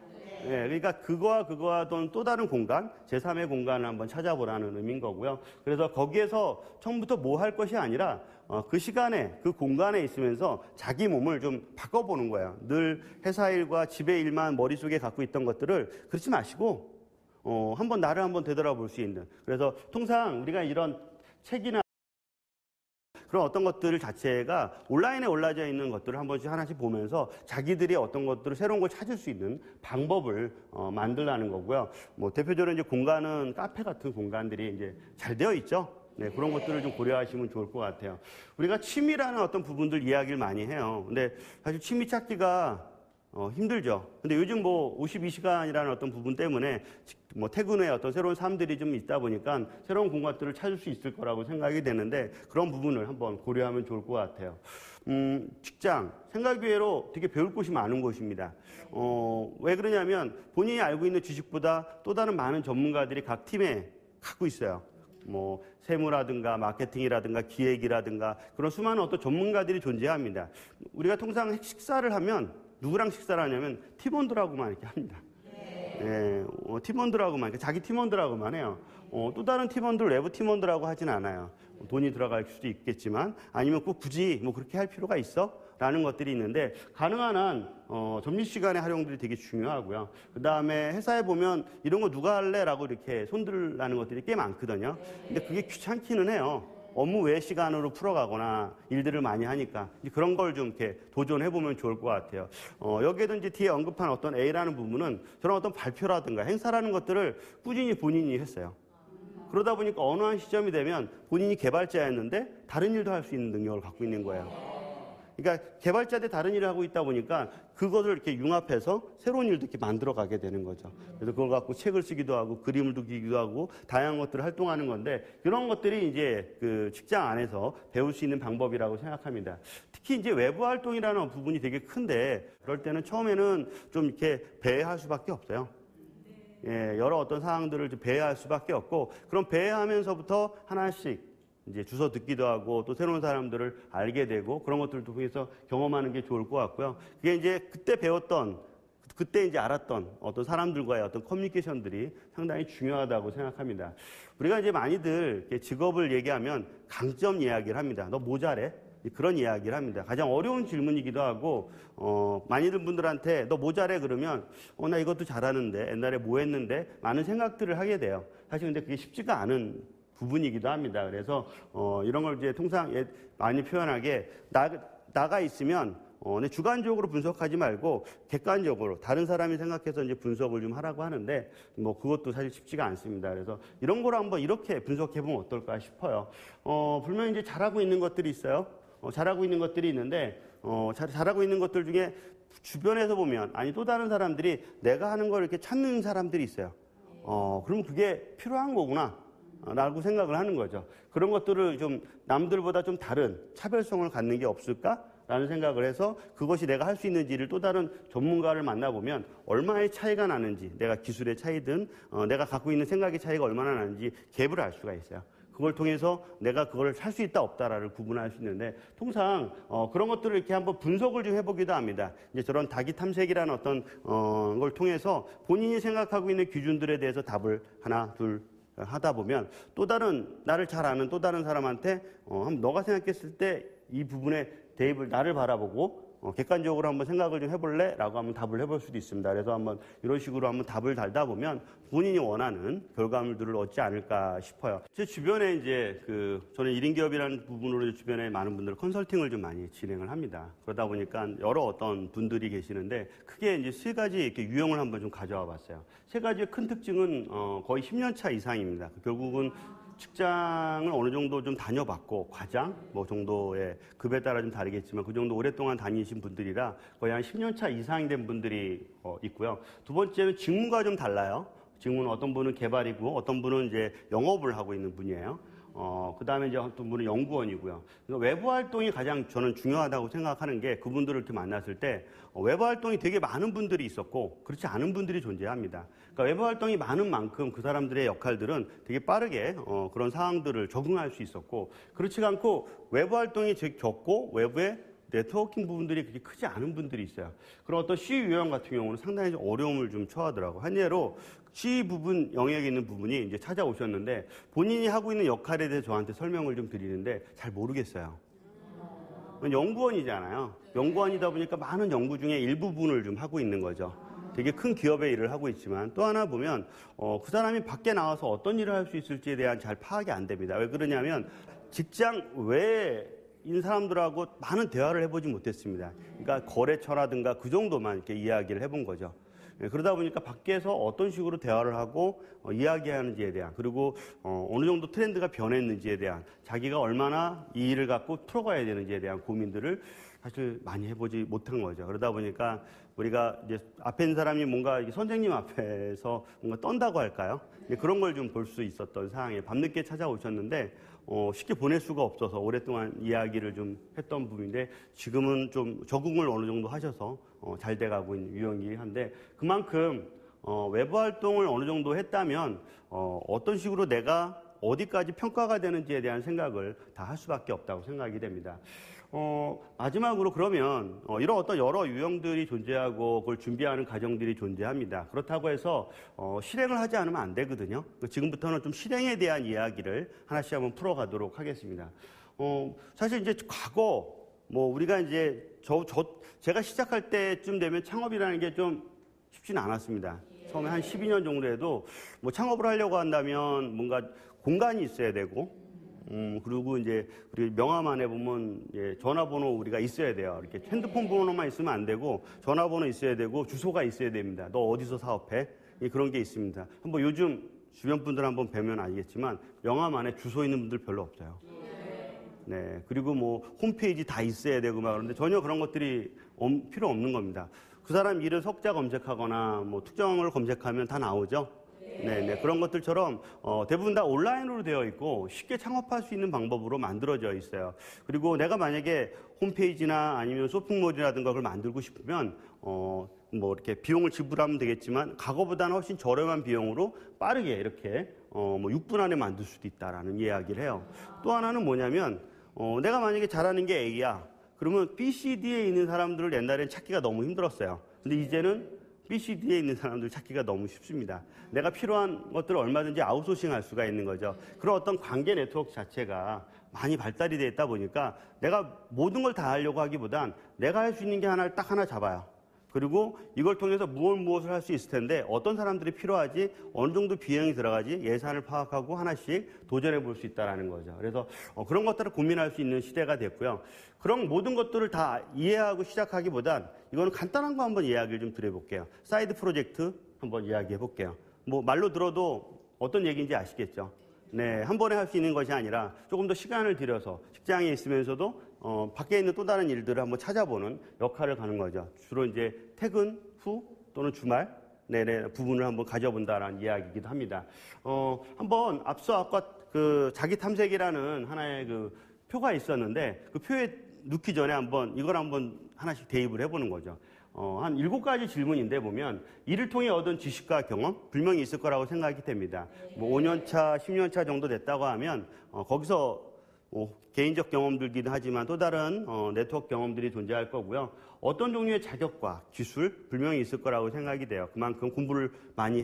그러니까 그거와 또 다른 공간, 제3의 공간을 한번 찾아보라는 의미인 거고요. 그래서 거기에서 처음부터 뭐 할 것이 아니라 그 시간에, 그 공간에 있으면서 자기 몸을 좀 바꿔보는 거예요. 늘 회사 일과 집의 일만 머릿속에 갖고 있던 것들을 그렇지 마시고 한번 나를 한번 되돌아볼 수 있는. 그래서 통상 우리가 이런 책이나 그런 어떤 것들 자체가 온라인에 올라져 있는 것들을 한 번씩 하나씩 보면서 자기들이 어떤 것들을 새로운 걸 찾을 수 있는 방법을 만들라는 거고요. 뭐 대표적으로 이제 공간은 카페 같은 공간들이 이제 잘 되어 있죠. 네, 그런 것들을 좀 고려하시면 좋을 것 같아요. 우리가 취미라는 어떤 부분들 이야기를 많이 해요. 근데 사실 취미 찾기가 힘들죠. 근데 요즘 뭐 52시간이라는 어떤 부분 때문에 뭐 퇴근 후에 어떤 새로운 삶들이 좀 있다 보니까 새로운 공간들을 찾을 수 있을 거라고 생각이 되는데 그런 부분을 한번 고려하면 좋을 것 같아요. 직장, 생각외로 되게 배울 곳이 많은 곳입니다. 왜 그러냐면 본인이 알고 있는 지식보다 또 다른 많은 전문가들이 각 팀에 갖고 있어요. 뭐 세무라든가 마케팅이라든가 기획이라든가 그런 수많은 어떤 전문가들이 존재합니다. 우리가 통상 식사를 하면 누구랑 식사를 하냐면 팀원들하고만 이렇게 합니다. 예, 팀원들하고만, 자기 팀원들하고만 해요. 또 다른 팀원들, 외부 팀원들하고 하진 않아요. 돈이 들어갈 수도 있겠지만 아니면 꼭 굳이 뭐 그렇게 할 필요가 있어? 라는 것들이 있는데 가능한 한 점심시간의 활용들이 되게 중요하고요. 그 다음에 회사에 보면 이런 거 누가 할래? 라고 이렇게 손들라는 것들이 꽤 많거든요. 근데 그게 귀찮기는 해요. 업무 외 시간으로 풀어가거나 일들을 많이 하니까 그런 걸 좀 이렇게 도전해보면 좋을 것 같아요. 여기에도 이제 뒤에 언급한 어떤 A라는 부분은 저런 어떤 발표라든가 행사라는 것들을 꾸준히 본인이 했어요. 그러다 보니까 어느 한 시점이 되면 본인이 개발자였는데 다른 일도 할 수 있는 능력을 갖고 있는 거예요. 그러니까 개발자 대 다른 일을 하고 있다 보니까 그것을 이렇게 융합해서 새로운 일도 이렇게 만들어 가게 되는 거죠. 그래서 그걸 갖고 책을 쓰기도 하고 그림을 그리기도 하고 다양한 것들을 활동하는 건데 이런 것들이 이제 그 직장 안에서 배울 수 있는 방법이라고 생각합니다. 특히 이제 외부 활동이라는 부분이 되게 큰데 그럴 때는 처음에는 좀 이렇게 배회할 수밖에 없어요. 예, 여러 어떤 상황들을 좀 배회할 수밖에 없고 그럼 배회하면서부터 하나씩 이제 주워 듣기도 하고 또 새로운 사람들을 알게 되고 그런 것들을 통해서 경험하는 게 좋을 것 같고요. 그게 이제 그때 배웠던, 그때 이제 알았던 어떤 사람들과의 어떤 커뮤니케이션들이 상당히 중요하다고 생각합니다. 우리가 이제 많이들 직업을 얘기하면 강점 이야기를 합니다. 너 뭐 잘해? 그런 이야기를 합니다. 가장 어려운 질문이기도 하고, 많이들 분들한테 너 뭐 잘해? 그러면, 나 이것도 잘하는데, 옛날에 뭐 했는데, 많은 생각들을 하게 돼요. 사실 근데 그게 쉽지가 않은 부분이기도 합니다. 그래서 이런 걸 이제 통상 많이 표현하게 나가 있으면 주관적으로 분석하지 말고 객관적으로 다른 사람이 생각해서 이제 분석을 좀 하라고 하는데 뭐 그것도 사실 쉽지가 않습니다. 그래서 이런 걸 한번 이렇게 분석해 보면 어떨까 싶어요. 분명히 이제 잘하고 있는 것들이 있어요. 잘하고 있는 것들이 있는데 잘하고 있는 것들 중에 주변에서 보면 아니 또 다른 사람들이 내가 하는 걸 이렇게 찾는 사람들이 있어요. 그럼 그게 필요한 거구나. 라고 생각을 하는 거죠. 그런 것들을 좀 남들보다 좀 다른 차별성을 갖는 게 없을까라는 생각을 해서 그것이 내가 할 수 있는지를 또 다른 전문가를 만나보면 얼마의 차이가 나는지 내가 기술의 차이든 내가 갖고 있는 생각의 차이가 얼마나 나는지 갭을 알 수가 있어요. 그걸 통해서 내가 그걸 할 수 있다 없다를 구분할 수 있는데 통상 그런 것들을 이렇게 한번 분석을 좀 해보기도 합니다. 이제 저런 다기 탐색이라는 어떤 걸 통해서 본인이 생각하고 있는 기준들에 대해서 답을 하나 둘 하다 보면 또 다른 나를 잘 아는 또 다른 사람한테 한번 너가 생각했을 때 이 부분에 대입을 나를 바라보고 객관적으로 한번 생각을 좀 해볼래? 라고 한번 답을 해볼 수도 있습니다. 그래서 한번 이런 식으로 한번 답을 달다 보면 본인이 원하는 결과물들을 얻지 않을까 싶어요. 제 주변에 이제 저는 1인 기업이라는 부분으로 주변에 많은 분들 컨설팅을 좀 많이 진행을 합니다. 그러다 보니까 여러 어떤 분들이 계시는데 크게 이제 세 가지 이렇게 유형을 한번 좀 가져와 봤어요. 세 가지의 큰 특징은 거의 10년 차 이상입니다. 결국은 직장을 어느 정도 좀 다녀봤고 과장 뭐 정도의 급에 따라 좀 다르겠지만 그 정도 오랫동안 다니신 분들이라 거의 한 10년 차 이상 된 분들이 있고요. 두 번째는 직무가 좀 달라요. 직무는 어떤 분은 개발이고 어떤 분은 이제 영업을 하고 있는 분이에요. 그 다음에 이제 어떤 분은 연구원이고요. 그러니까 외부 활동이 가장 저는 중요하다고 생각하는 게 그분들을 이렇게 만났을 때 외부 활동이 되게 많은 분들이 있었고 그렇지 않은 분들이 존재합니다. 그러니까 외부 활동이 많은 만큼 그 사람들의 역할들은 되게 빠르게 그런 상황들을 적응할 수 있었고 그렇지 않고 외부 활동이 적고 외부에 네트워킹 부분들이 그렇게 크지 않은 분들이 있어요. 그런 어떤 C 유형 같은 경우는 상당히 좀 어려움을 좀 처하더라고요. 한 예로 C 부분, 영역에 있는 부분이 이제 찾아오셨는데 본인이 하고 있는 역할에 대해 저한테 설명을 좀 드리는데 잘 모르겠어요. 연구원이잖아요. 연구원이다 보니까 많은 연구 중에 일부분을 좀 하고 있는 거죠. 되게 큰 기업의 일을 하고 있지만 또 하나 보면 그 사람이 밖에 나와서 어떤 일을 할 수 있을지에 대한 잘 파악이 안 됩니다. 왜 그러냐면 직장 외인 사람들하고 많은 대화를 해보지 못했습니다. 그러니까 거래처라든가 그 정도만 이렇게 이야기를 해본 거죠. 그러다 보니까 밖에서 어떤 식으로 대화를 하고 이야기하는지에 대한, 그리고 어느 정도 트렌드가 변했는지에 대한, 자기가 얼마나 이 일을 갖고 풀어가야 되는지에 대한 고민들을 사실 많이 해보지 못한 거죠. 그러다 보니까 우리가 이제 앞에 있는 사람이 뭔가 선생님 앞에서 뭔가 떤다고 할까요? 그런 걸 좀 볼 수 있었던 상황에 밤늦게 찾아오셨는데 쉽게 보낼 수가 없어서 오랫동안 이야기를 좀 했던 부분인데, 지금은 좀 적응을 어느 정도 하셔서 잘 돼가고 있는 유형이긴 한데, 그만큼 외부 활동을 어느 정도 했다면 어떤 식으로 내가 어디까지 평가가 되는지에 대한 생각을 다 할 수밖에 없다고 생각이 됩니다. 마지막으로 그러면 이런 어떤 여러 유형들이 존재하고 그걸 준비하는 과정들이 존재합니다. 그렇다고 해서 실행을 하지 않으면 안 되거든요. 지금부터는 좀 실행에 대한 이야기를 하나씩 한번 풀어가도록 하겠습니다. 사실 이제 과거 우리가 이제 제가 시작할 때쯤 되면 창업이라는 게 좀 쉽지는 않았습니다. 처음에 한 12년 정도 해도 창업을 하려고 한다면 뭔가 공간이 있어야 되고, 그리고 이제 우리 명함 안에 보면 전화번호 우리가 있어야 돼요. 이렇게 핸드폰 번호만 있으면 안 되고 전화번호 있어야 되고 주소가 있어야 됩니다. 너 어디서 사업해? 그런 게 있습니다. 한번 요즘 주변 분들 한번 뵈면 알겠지만 명함 안에 주소 있는 분들 별로 없어요. 네. 그리고 홈페이지 다 있어야 되고 막 그런데 전혀 그런 것들이 필요 없는 겁니다. 그 사람 이름 석자 검색하거나 특정을 검색하면 다 나오죠. 네, 그런 것들처럼 대부분 다 온라인으로 되어 있고 쉽게 창업할 수 있는 방법으로 만들어져 있어요. 그리고 내가 만약에 홈페이지나 아니면 쇼핑몰이라든가 그걸 만들고 싶으면 이렇게 비용을 지불하면 되겠지만 과거보다는 훨씬 저렴한 비용으로 빠르게 이렇게 6분 안에 만들 수도 있다라는 이야기를 해요. 또 하나는 뭐냐면 내가 만약에 잘하는 게 A야. 그러면 B, C, D에 있는 사람들을 옛날엔 찾기가 너무 힘들었어요. 근데 이제는 B, C, D에 있는 사람들 찾기가 너무 쉽습니다. 내가 필요한 것들을 얼마든지 아웃소싱 할 수가 있는 거죠. 그런 어떤 관계 네트워크 자체가 많이 발달이 되어 있다 보니까 내가 모든 걸 다 하려고 하기보단 내가 할 수 있는 게 딱 하나 잡아요. 그리고 이걸 통해서 무엇을 할 수 있을 텐데 어떤 사람들이 필요하지, 어느 정도 비용이 들어가지 예산을 파악하고 하나씩 도전해 볼 수 있다는 거죠. 그래서 그런 것들을 고민할 수 있는 시대가 됐고요. 그런 모든 것들을 다 이해하고 시작하기보단 이거는 간단한 거 한번 이야기를 좀 드려볼게요. 사이드 프로젝트 한번 이야기해 볼게요. 말로 들어도 어떤 얘기인지 아시겠죠? 네, 한 번에 할 수 있는 것이 아니라 조금 더 시간을 들여서 직장에 있으면서도 밖에 있는 또 다른 일들을 한번 찾아보는 역할을 가는 거죠. 주로 이제 퇴근 후 또는 주말 부분을 한번 가져본다라는 이야기이기도 합니다. 한번 앞서 아까 그 자기 탐색이라는 하나의 그 표가 있었는데 그 표에 넣기 전에 이걸 한번 하나씩 대입을 해보는 거죠. 한 7가지 질문인데 보면 이를 통해 얻은 지식과 경험 분명히 있을 거라고 생각이 됩니다. 5년차, 10년차 정도 됐다고 하면 거기서 개인적 경험들이긴 하지만 또 다른 네트워크 경험들이 존재할 거고요. 어떤 종류의 자격과 기술 분명히 있을 거라고 생각이 돼요. 그만큼 공부를 많이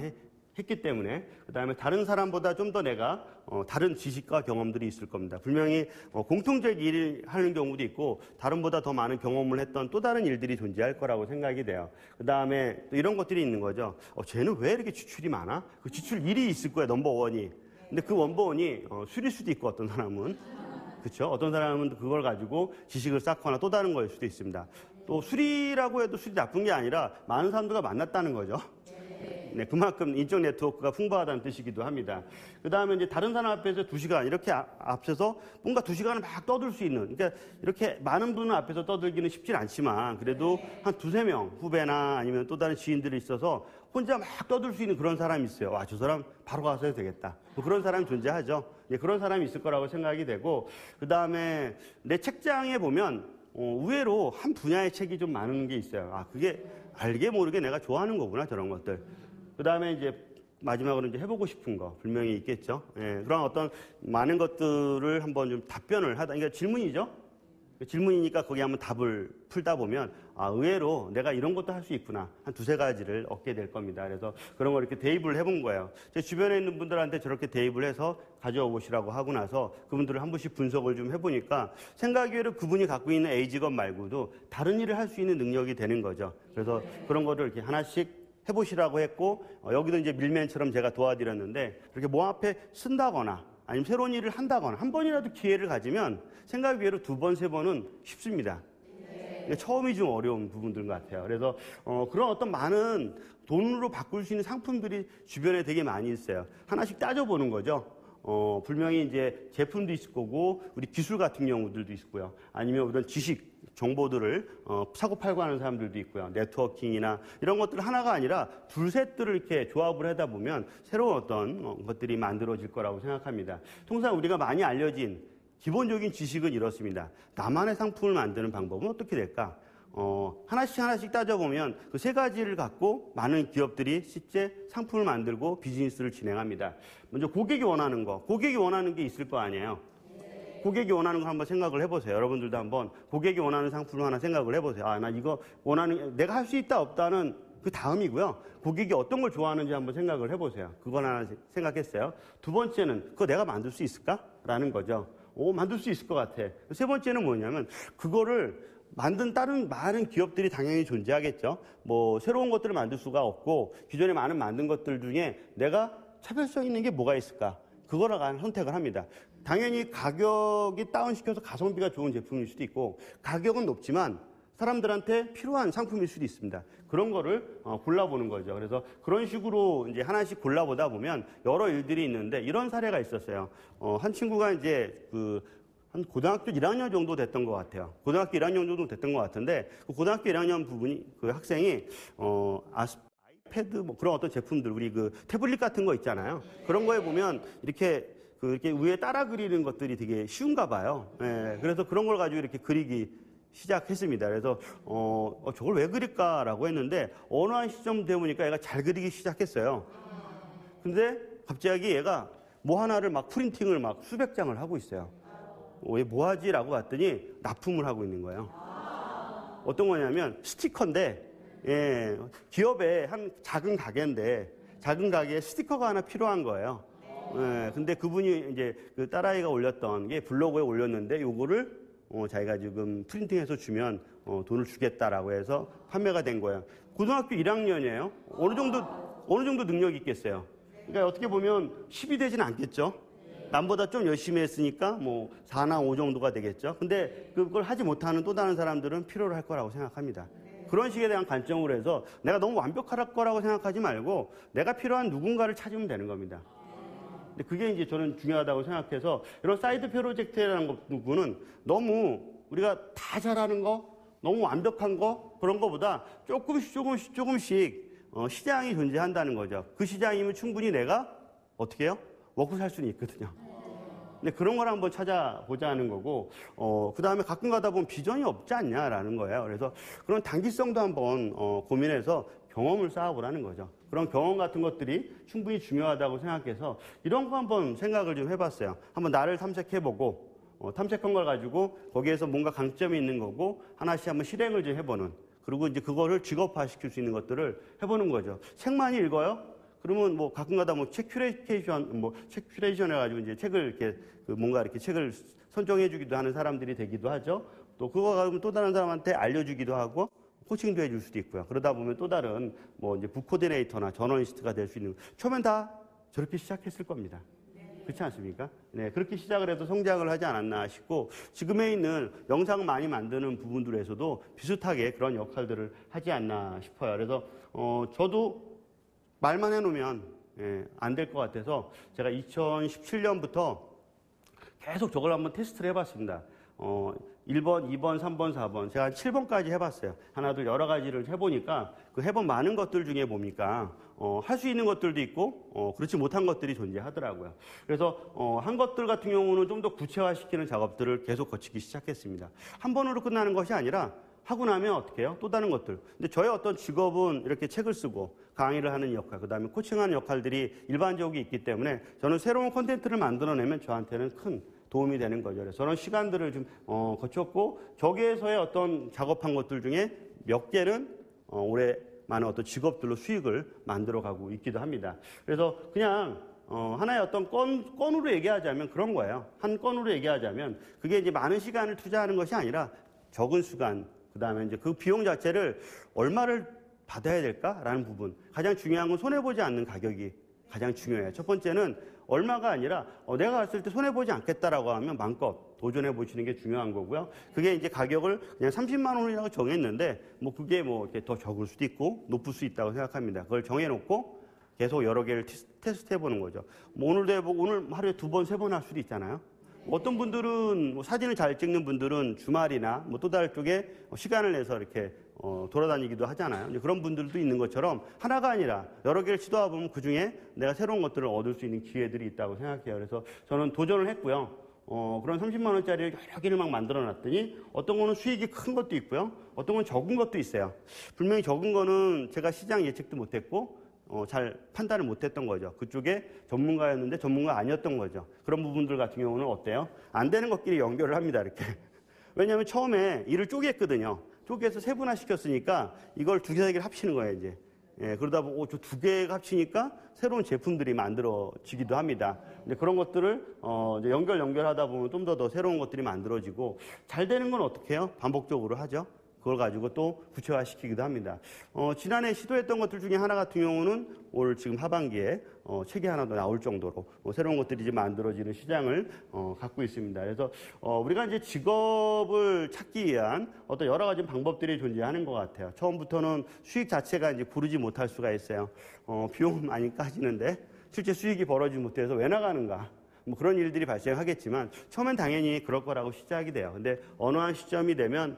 했기 때문에. 그다음에 다른 사람보다 좀 더 내가 다른 지식과 경험들이 있을 겁니다. 분명히 공통적 일을 하는 경우도 있고 다른보다 더 많은 경험을 했던 또 다른 일들이 존재할 거라고 생각이 돼요. 그다음에 또 이런 것들이 있는 거죠. 쟤는 왜 이렇게 지출이 많아? 그 지출 1이 있을 거야, 넘버원이. 근데 그 넘버원이 술일 수도 있고 어떤 사람은. 그렇죠? 어떤 사람은 그걸 가지고 지식을 쌓거나 또 다른 거일 수도 있습니다. 또 술이라고 해도 술이 나쁜 게 아니라 많은 사람들과 만났다는 거죠. 네, 그만큼 인적 네트워크가 풍부하다는 뜻이기도 합니다. 그 다음에 이제 다른 사람 앞에서 2시간, 이렇게 앞서서 뭔가 2시간을 막 떠들 수 있는, 그러니까 이렇게 많은 분들 앞에서 떠들기는 쉽진 않지만 그래도 한 2-3명 후배나 아니면 또 다른 지인들이 있어서 혼자 막 떠들 수 있는 그런 사람이 있어요. 저 사람 바로 가서 해도 되겠다. 그런 사람이 존재하죠. 네, 그런 사람이 있을 거라고 생각이 되고, 그 다음에 내 책장에 보면 의외로 한 분야의 책이 좀 많은 게 있어요. 그게 알게 모르게 내가 좋아하는 거구나, 저런 것들. 그 다음에 이제 마지막으로 이제 해보고 싶은 거 분명히 있겠죠. 예, 그런 어떤 많은 것들을 한번 좀 답변을 하다. 그러니까 질문이죠. 질문이니까 거기 한번 답을 풀다 보면 의외로 내가 이런 것도 할 수 있구나. 한 2-3가지를 얻게 될 겁니다. 그래서 그런 걸 이렇게 대입을 해본 거예요. 제 주변에 있는 분들한테 저렇게 대입을 해서 가져와 보시라고 하고 나서 그분들을 한 번씩 분석을 좀 해보니까 생각외로 그분이 갖고 있는 A 직업 말고도 다른 일을 할 수 있는 능력이 되는 거죠. 그래서 그런 거를 이렇게 하나씩 해보시라고 했고, 여기도 이제 밀맨처럼 제가 도와드렸는데, 이렇게 몸 앞에 쓴다거나, 아니면 새로운 일을 한다거나, 한 번이라도 기회를 가지면 생각 외로 2번, 3번은 쉽습니다. 이게 처음이 좀 어려운 부분들 같아요. 그래서 그런 어떤 많은 돈으로 바꿀 수 있는 상품들이 주변에 되게 많이 있어요. 하나씩 따져보는 거죠. 분명히 이제 제품도 있을 거고, 우리 기술 같은 경우들도 있고요. 아니면 이런 지식, 정보들을 사고 팔고 하는 사람들도 있고요. 네트워킹이나 이런 것들 하나가 아니라 둘셋들을 이렇게 조합을 하다 보면 새로운 어떤 것들이 만들어질 거라고 생각합니다. 통상 우리가 많이 알려진 기본적인 지식은 이렇습니다. 나만의 상품을 만드는 방법은 어떻게 될까? 하나씩 따져보면 그 세 가지를 갖고 많은 기업들이 실제 상품을 만들고 비즈니스를 진행합니다. 먼저 고객이 원하는 게 있을 거 아니에요. 고객이 원하는 걸 한번 생각을 해보세요. 여러분들도 한번 고객이 원하는 상품을 하나 생각을 해보세요. 나 이거 내가 할 수 있다 없다는 그 다음이고요. 고객이 어떤 걸 좋아하는지 한번 생각을 해보세요. 그건 하나 생각했어요. 두 번째는 그거 내가 만들 수 있을까? 라는 거죠. 만들 수 있을 것 같아. 세 번째는 뭐냐면 그거를 만든 다른 많은 기업들이 당연히 존재하겠죠. 새로운 것들을 만들 수가 없고 기존에 많은 만든 것들 중에 내가 차별성 있는 게 뭐가 있을까? 그거를 선택을 합니다. 당연히 가격이 다운시켜서 가성비가 좋은 제품일 수도 있고 가격은 높지만 사람들한테 필요한 상품일 수도 있습니다. 그런 거를 골라보는 거죠. 그래서 그런 식으로 이제 하나씩 골라보다 보면 여러 일들이 있는데 이런 사례가 있었어요. 한 친구가 이제 한 고등학교 1학년 정도 됐던 것 같아요. 고등학교 1학년 정도 됐던 것 같은데 그 고등학교 1학년 그 학생이 아이패드 그런 어떤 제품들 우리 태블릿 같은 거 있잖아요. 그런 거에 보면 이렇게 위에 따라 그리는 것들이 되게 쉬운가 봐요. 예, 그래서 그런 걸 가지고 이렇게 그리기 시작했습니다. 그래서 저걸 왜 그릴까라고 했는데 어느 한 시점 되보니까 얘가 잘 그리기 시작했어요. 근데 갑자기 얘가 뭐 하나를 막 프린팅을 막 수백 장을 하고 있어요. 얘 뭐 하지라고 봤더니 납품을 하고 있는 거예요. 어떤 거냐면 스티커인데 기업의 한 작은 가게인데 작은 가게에 스티커가 하나 필요한 거예요. 근데 그분이 이제 그 딸아이가 올렸던 게 블로그에 올렸는데 요거를 자기가 지금 프린팅해서 주면 돈을 주겠다라고 해서 판매가 된 거예요. 고등학교 1학년이에요. 어느 정도 능력이 있겠어요. 그러니까 어떻게 보면 10이 되진 않겠죠. 남보다 좀 열심히 했으니까 4나 5 정도가 되겠죠. 근데 그걸 하지 못하는 또 다른 사람들은 필요로 할 거라고 생각합니다. 그런 식에 대한 관점으로 해서 내가 너무 완벽할 거라고 생각하지 말고 내가 필요한 누군가를 찾으면 되는 겁니다. 근데 그게 이제 저는 중요하다고 생각해서 이런 사이드 프로젝트라는 부분은 너무 우리가 다 잘하는 거, 너무 완벽한 거 그런 거보다 조금씩 시장이 존재한다는 거죠. 그 시장이면 충분히 내가 어떻게 해요? 먹고 살 수는 있거든요. 근데 그런 걸 한번 찾아보자 하는 거고, 그 다음에 가끔 가다 보면 비전이 없지 않냐라는 거예요. 그래서 그런 단기성도 한번 고민해서 경험을 쌓아보라는 거죠. 그런 경험 같은 것들이 충분히 중요하다고 생각해서 이런 거 한번 생각을 좀 해봤어요. 한번 나를 탐색해보고, 탐색한 걸 가지고 거기에서 뭔가 강점이 있는 거고 하나씩 한번 실행을 좀 해보는, 그리고 이제 그거를 직업화시킬 수 있는 것들을 해보는 거죠. 책 많이 읽어요? 그러면 가끔가다 책 큐레이션 해가지고 이제 책을 이렇게 뭔가 이렇게 책을 선정해주기도 하는 사람들이 되기도 하죠. 또 그거 가지고 또 다른 사람한테 알려주기도 하고 코칭도 해줄 수도 있고요. 그러다 보면 또 다른 이제 북 코디네이터나 저널리스트가 될 수 있는, 처음엔 다 저렇게 시작했을 겁니다. 그렇지 않습니까? 네, 그렇게 시작을 해서 성장을 하지 않았나 싶고, 지금에 있는 영상 많이 만드는 부분들에서도 비슷하게 그런 역할들을 하지 않나 싶어요. 그래서 저도 말만 해놓으면 안 될 것 같아서 제가 2017년부터 계속 저걸 한번 테스트를 해봤습니다. 1번, 2번, 3번, 4번 제가 한 7번까지 해봤어요. 하나 둘 여러 가지를 해보니까 그 해본 많은 것들 중에 뭡니까 할 수 있는 것들도 있고 그렇지 못한 것들이 존재하더라고요. 그래서 한 것들 같은 경우는 좀 더 구체화시키는 작업들을 계속 거치기 시작했습니다. 한 번으로 끝나는 것이 아니라 하고 나면 어떻게 해요? 또 다른 것들. 근데 저의 어떤 직업은 이렇게 책을 쓰고 강의를 하는 역할, 그 다음에 코칭하는 역할들이 일반적으로 있기 때문에 저는 새로운 콘텐츠를 만들어내면 저한테는 큰 도움이 되는 거죠. 그래서 저런 시간들을 좀 거쳤고, 저기에서의 어떤 작업한 것들 중에 몇 개는 올해 많은 어떤 직업들로 수익을 만들어가고 있기도 합니다. 그래서 그냥 하나의 어떤 건으로 얘기하자면 그런 거예요. 한 건으로 얘기하자면 그게 이제 많은 시간을 투자하는 것이 아니라 적은 시간, 그 다음에 이제 그 비용 자체를 얼마를 받아야 될까라는 부분. 가장 중요한 건 손해보지 않는 가격이 가장 중요해요. 첫 번째는 얼마가 아니라 내가 갔을 때 손해보지 않겠다라고 하면 마음껏 도전해 보시는 게 중요한 거고요. 그게 이제 가격을 그냥 30만 원이라고 정했는데 뭐 그게 뭐 이렇게 더 적을 수도 있고 높을 수 있다고 생각합니다. 그걸 정해놓고 계속 여러 개를 테스트 해보는 거죠. 뭐 오늘도 해보고 오늘 하루에 2번, 3번 할 수도 있잖아요. 어떤 분들은 뭐 사진을 잘 찍는 분들은 주말이나 뭐 또 다른 쪽에 시간을 내서 이렇게 돌아다니기도 하잖아요. 이제 그런 분들도 있는 것처럼 하나가 아니라 여러 개를 시도해 보면 그 중에 내가 새로운 것들을 얻을 수 있는 기회들이 있다고 생각해요. 그래서 저는 도전을 했고요. 그런 30만 원짜리를 여러 개를 막 만들어 놨더니 어떤 거는 수익이 큰 것도 있고요. 어떤 건 적은 것도 있어요. 분명히 적은 거는 제가 시장 예측도 못했고 잘 판단을 못했던 거죠. 그쪽에 전문가였는데 전문가 아니었던 거죠. 그런 부분들 같은 경우는 어때요? 안 되는 것끼리 연결을 합니다. 이렇게. 왜냐하면 처음에 일을 쪼갰거든요. 쪼개서 세분화 시켰으니까 이걸 2개, 3개를 합치는 거예요, 이제. 예, 그러다 보고 저 2개가 합치니까 새로운 제품들이 만들어지기도 합니다. 근데 그런 것들을 이제 연결하다 보면 좀 더 새로운 것들이 만들어지고 잘 되는 건 어떻게 해요? 반복적으로 하죠. 그걸 가지고 또 구체화시키기도 합니다. 지난해 시도했던 것들 중에 하나 같은 경우는 올 지금 하반기에 책이 하나 더 나올 정도로 새로운 것들이 이제 만들어지는 시장을 갖고 있습니다. 그래서 우리가 이제 직업을 찾기 위한 어떤 여러 가지 방법들이 존재하는 것 같아요. 처음부터는 수익 자체가 이제 부르지 못할 수가 있어요. 비용 많이 까지는데 실제 수익이 벌어지지 못해서 왜 나가는가? 뭐 그런 일들이 발생하겠지만 처음엔 당연히 그럴 거라고 시작이 돼요. 근데 어느 한 시점이 되면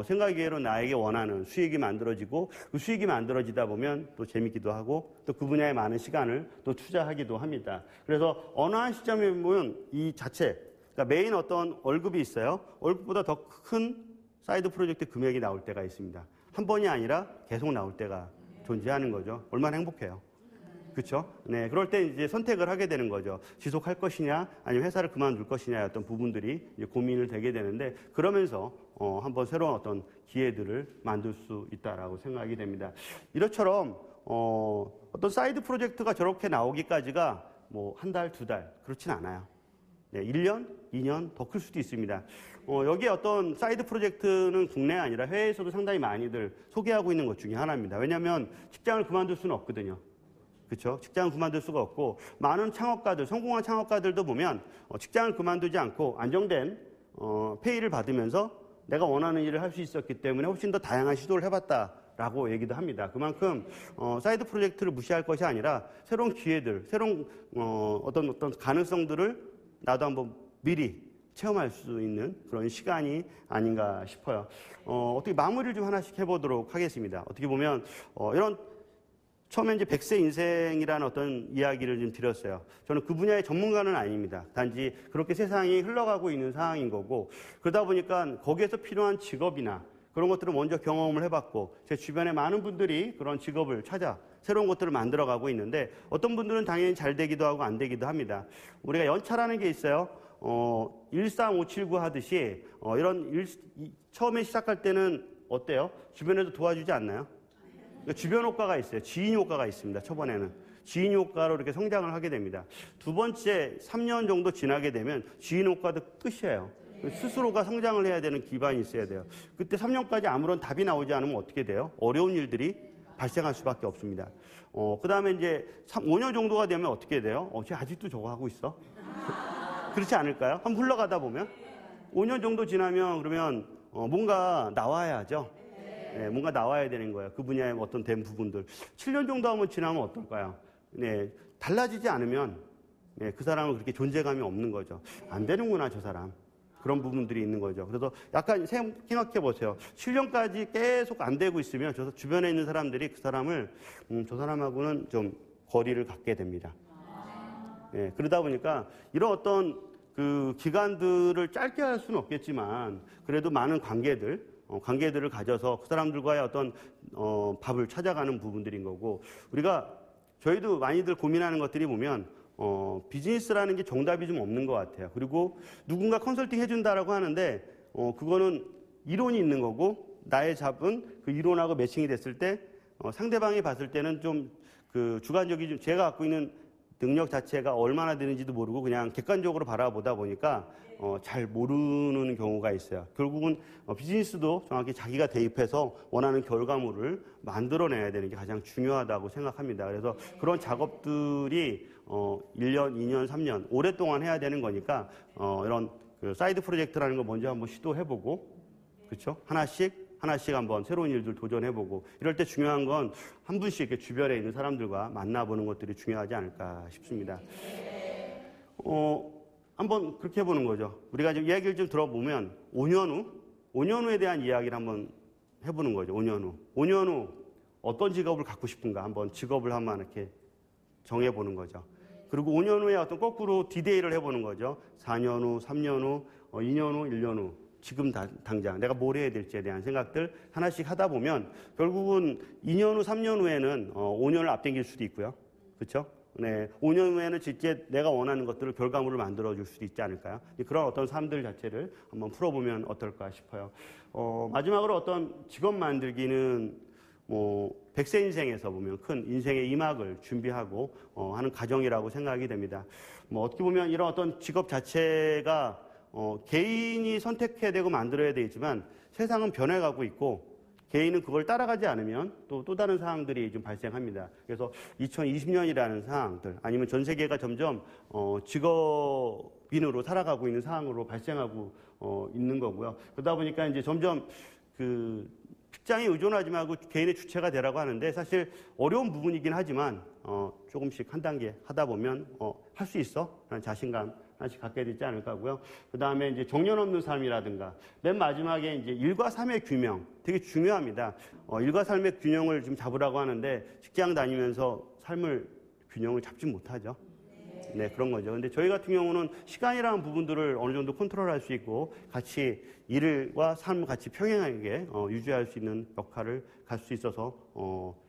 생각외로 나에게 원하는 수익이 만들어지고 그 수익이 만들어지다 보면 또 재밌기도 하고 또 그 분야에 많은 시간을 또 투자하기도 합니다. 그래서 어느 한 시점에 보면 이 자체 그러니까 메인 어떤 월급이 있어요. 월급보다 더 큰 사이드 프로젝트 금액이 나올 때가 있습니다. 한 번이 아니라 계속 나올 때가 존재하는 거죠. 얼마나 행복해요. 그렇죠? 네, 그럴 때 이제 선택을 하게 되는 거죠. 지속할 것이냐, 아니면 회사를 그만둘 것이냐의 어떤 부분들이 이제 고민을 되게 되는데 그러면서 한번 새로운 어떤 기회들을 만들 수 있다라고 생각이 됩니다. 이것처럼 어떤 사이드 프로젝트가 저렇게 나오기까지가 뭐 한 달, 2달 그렇진 않아요. 네, 1년, 2년 더 클 수도 있습니다. 여기에 어떤 사이드 프로젝트는 국내 아니라 해외에서도 상당히 많이들 소개하고 있는 것 중에 하나입니다. 왜냐하면 직장을 그만둘 수는 없거든요. 그렇죠? 직장을 그만둘 수가 없고 많은 창업가들, 성공한 창업가들도 보면 직장을 그만두지 않고 안정된 페이를 받으면서 내가 원하는 일을 할 수 있었기 때문에 훨씬 더 다양한 시도를 해봤다라고 얘기도 합니다. 그만큼 사이드 프로젝트를 무시할 것이 아니라 새로운 기회들, 새로운 어떤 가능성들을 나도 한번 미리 체험할 수 있는 그런 시간이 아닌가 싶어요. 어떻게 마무리를 좀 하나씩 해보도록 하겠습니다. 어떻게 보면 이런 처음에 이제 100세 인생이라는 어떤 이야기를 좀 드렸어요. 저는 그 분야의 전문가는 아닙니다. 단지 그렇게 세상이 흘러가고 있는 상황인 거고 그러다 보니까 거기에서 필요한 직업이나 그런 것들을 먼저 경험을 해봤고 제 주변에 많은 분들이 그런 직업을 찾아 새로운 것들을 만들어가고 있는데 어떤 분들은 당연히 잘 되기도 하고 안 되기도 합니다. 우리가 연차라는 게 있어요. 13579 하듯이 처음에 시작할 때는 어때요? 주변에도 도와주지 않나요? 주변 효과가 있어요. 지인 효과가 있습니다. 초반에는. 지인 효과로 이렇게 성장을 하게 됩니다. 두 번째, 3년 정도 지나게 되면 지인 효과도 끝이에요. 스스로가 성장을 해야 되는 기반이 있어야 돼요. 그때 3년까지 아무런 답이 나오지 않으면 어떻게 돼요? 어려운 일들이 발생할 수밖에 없습니다. 그 다음에 이제 5년 정도가 되면 어떻게 돼요? 쟤 아직도 저거 하고 있어? 그렇지 않을까요? 한번 흘러가다 보면? 5년 정도 지나면 그러면 뭔가 나와야죠. 네, 뭔가 나와야 되는 거예요. 그 분야의 어떤 된 부분들. 7년 정도 한번 지나면 어떨까요? 네, 달라지지 않으면 네, 그 사람은 그렇게 존재감이 없는 거죠. 안 되는구나, 저 사람. 그런 부분들이 있는 거죠. 그래서 약간 생각해 보세요. 7년까지 계속 안 되고 있으면 저 주변에 있는 사람들이 그 사람을 저 사람하고는 좀 거리를 갖게 됩니다. 네, 그러다 보니까 이런 어떤 그 기간들을 짧게 할 수는 없겠지만 그래도 많은 관계들을 가져서 그 사람들과의 어떤 밥을 찾아가는 부분들인 거고 저희도 많이들 고민하는 것들이 보면 비즈니스라는 게 정답이 좀 없는 것 같아요. 그리고 누군가 컨설팅 해준다라고 하는데 그거는 이론이 있는 거고 나의 잡은 그 이론하고 매칭이 됐을 때 상대방이 봤을 때는 좀 그 주관적인 제가 갖고 있는 능력 자체가 얼마나 되는지도 모르고 그냥 객관적으로 바라보다 보니까 잘 모르는 경우가 있어요. 결국은 비즈니스도 정확히 자기가 대입해서 원하는 결과물을 만들어내야 되는 게 가장 중요하다고 생각합니다. 그래서 그런 작업들이 1년, 2년, 3년 오랫동안 해야 되는 거니까 이런 그 사이드 프로젝트라는 거 먼저 한번 시도해보고, 그렇죠? 하나씩 한번 새로운 일들 도전해보고, 이럴 때 중요한 건 한 분씩 이렇게 주변에 있는 사람들과 만나보는 것들이 중요하지 않을까 싶습니다. 한번 그렇게 해보는 거죠. 우리가 좀 이야기를 좀 들어보면 5년 후에 대한 이야기를 한번 해보는 거죠. 5년 후 어떤 직업을 갖고 싶은가 한번 직업을 한번 이렇게 정해보는 거죠. 그리고 5년 후에 어떤 거꾸로 디데이를 해보는 거죠. 4년 후, 3년 후, 2년 후, 1년 후. 지금 당장 내가 뭘 해야 될지에 대한 생각들 하나씩 하다 보면 결국은 2년 후, 3년 후에는 5년을 앞당길 수도 있고요. 그렇죠? 네, 5년 후에는 실제 내가 원하는 것들을 결과물을 만들어줄 수도 있지 않을까요? 그런 어떤 삶들 자체를 한번 풀어보면 어떨까 싶어요. 마지막으로 어떤 직업 만들기는 100세 인생에서 보면 큰 인생의 2막을 준비하고 하는 과정이라고 생각이 됩니다. 어떻게 보면 이런 어떤 직업 자체가 개인이 선택해야 되고 만들어야 되지만 세상은 변해가고 있고 개인은 그걸 따라가지 않으면 또 다른 상황들이 좀 발생합니다. 그래서 2020년이라는 상황들 아니면 전 세계가 점점 직업인으로 살아가고 있는 상황으로 발생하고 있는 거고요. 그러다 보니까 이제 점점 그 직장에 의존하지 말고 개인의 주체가 되라고 하는데 사실 어려운 부분이긴 하지만 조금씩 한 단계 하다 보면 할 수 있어 라는 자신감 하나씩 갖게 되지 않을까 하고요. 그 다음에 이제 정년 없는 삶이라든가 맨 마지막에 이제 일과 삶의 균형 되게 중요합니다. 일과 삶의 균형을 좀 잡으라고 하는데 직장 다니면서 삶을 균형을 잡지 못하죠. 네, 그런 거죠. 근데 저희 같은 경우는 시간이라는 부분들을 어느 정도 컨트롤할 수 있고 같이 일과 삶을 같이 평행하게 유지할 수 있는 역할을 갈 수 있어서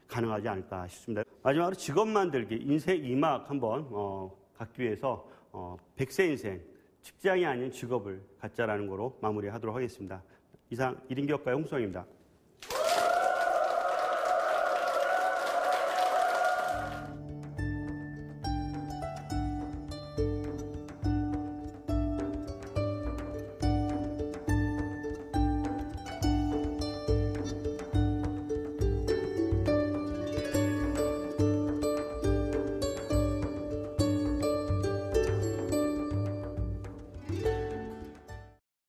가능하지 않을까 싶습니다. 마지막으로 직업 만들기, 인생 2막 한번 갖기 위해서 100세 인생, 직장이 아닌 직업을 갖자라는 거로 마무리하도록 하겠습니다. 이상 1인 교육가의 홍수영입니다.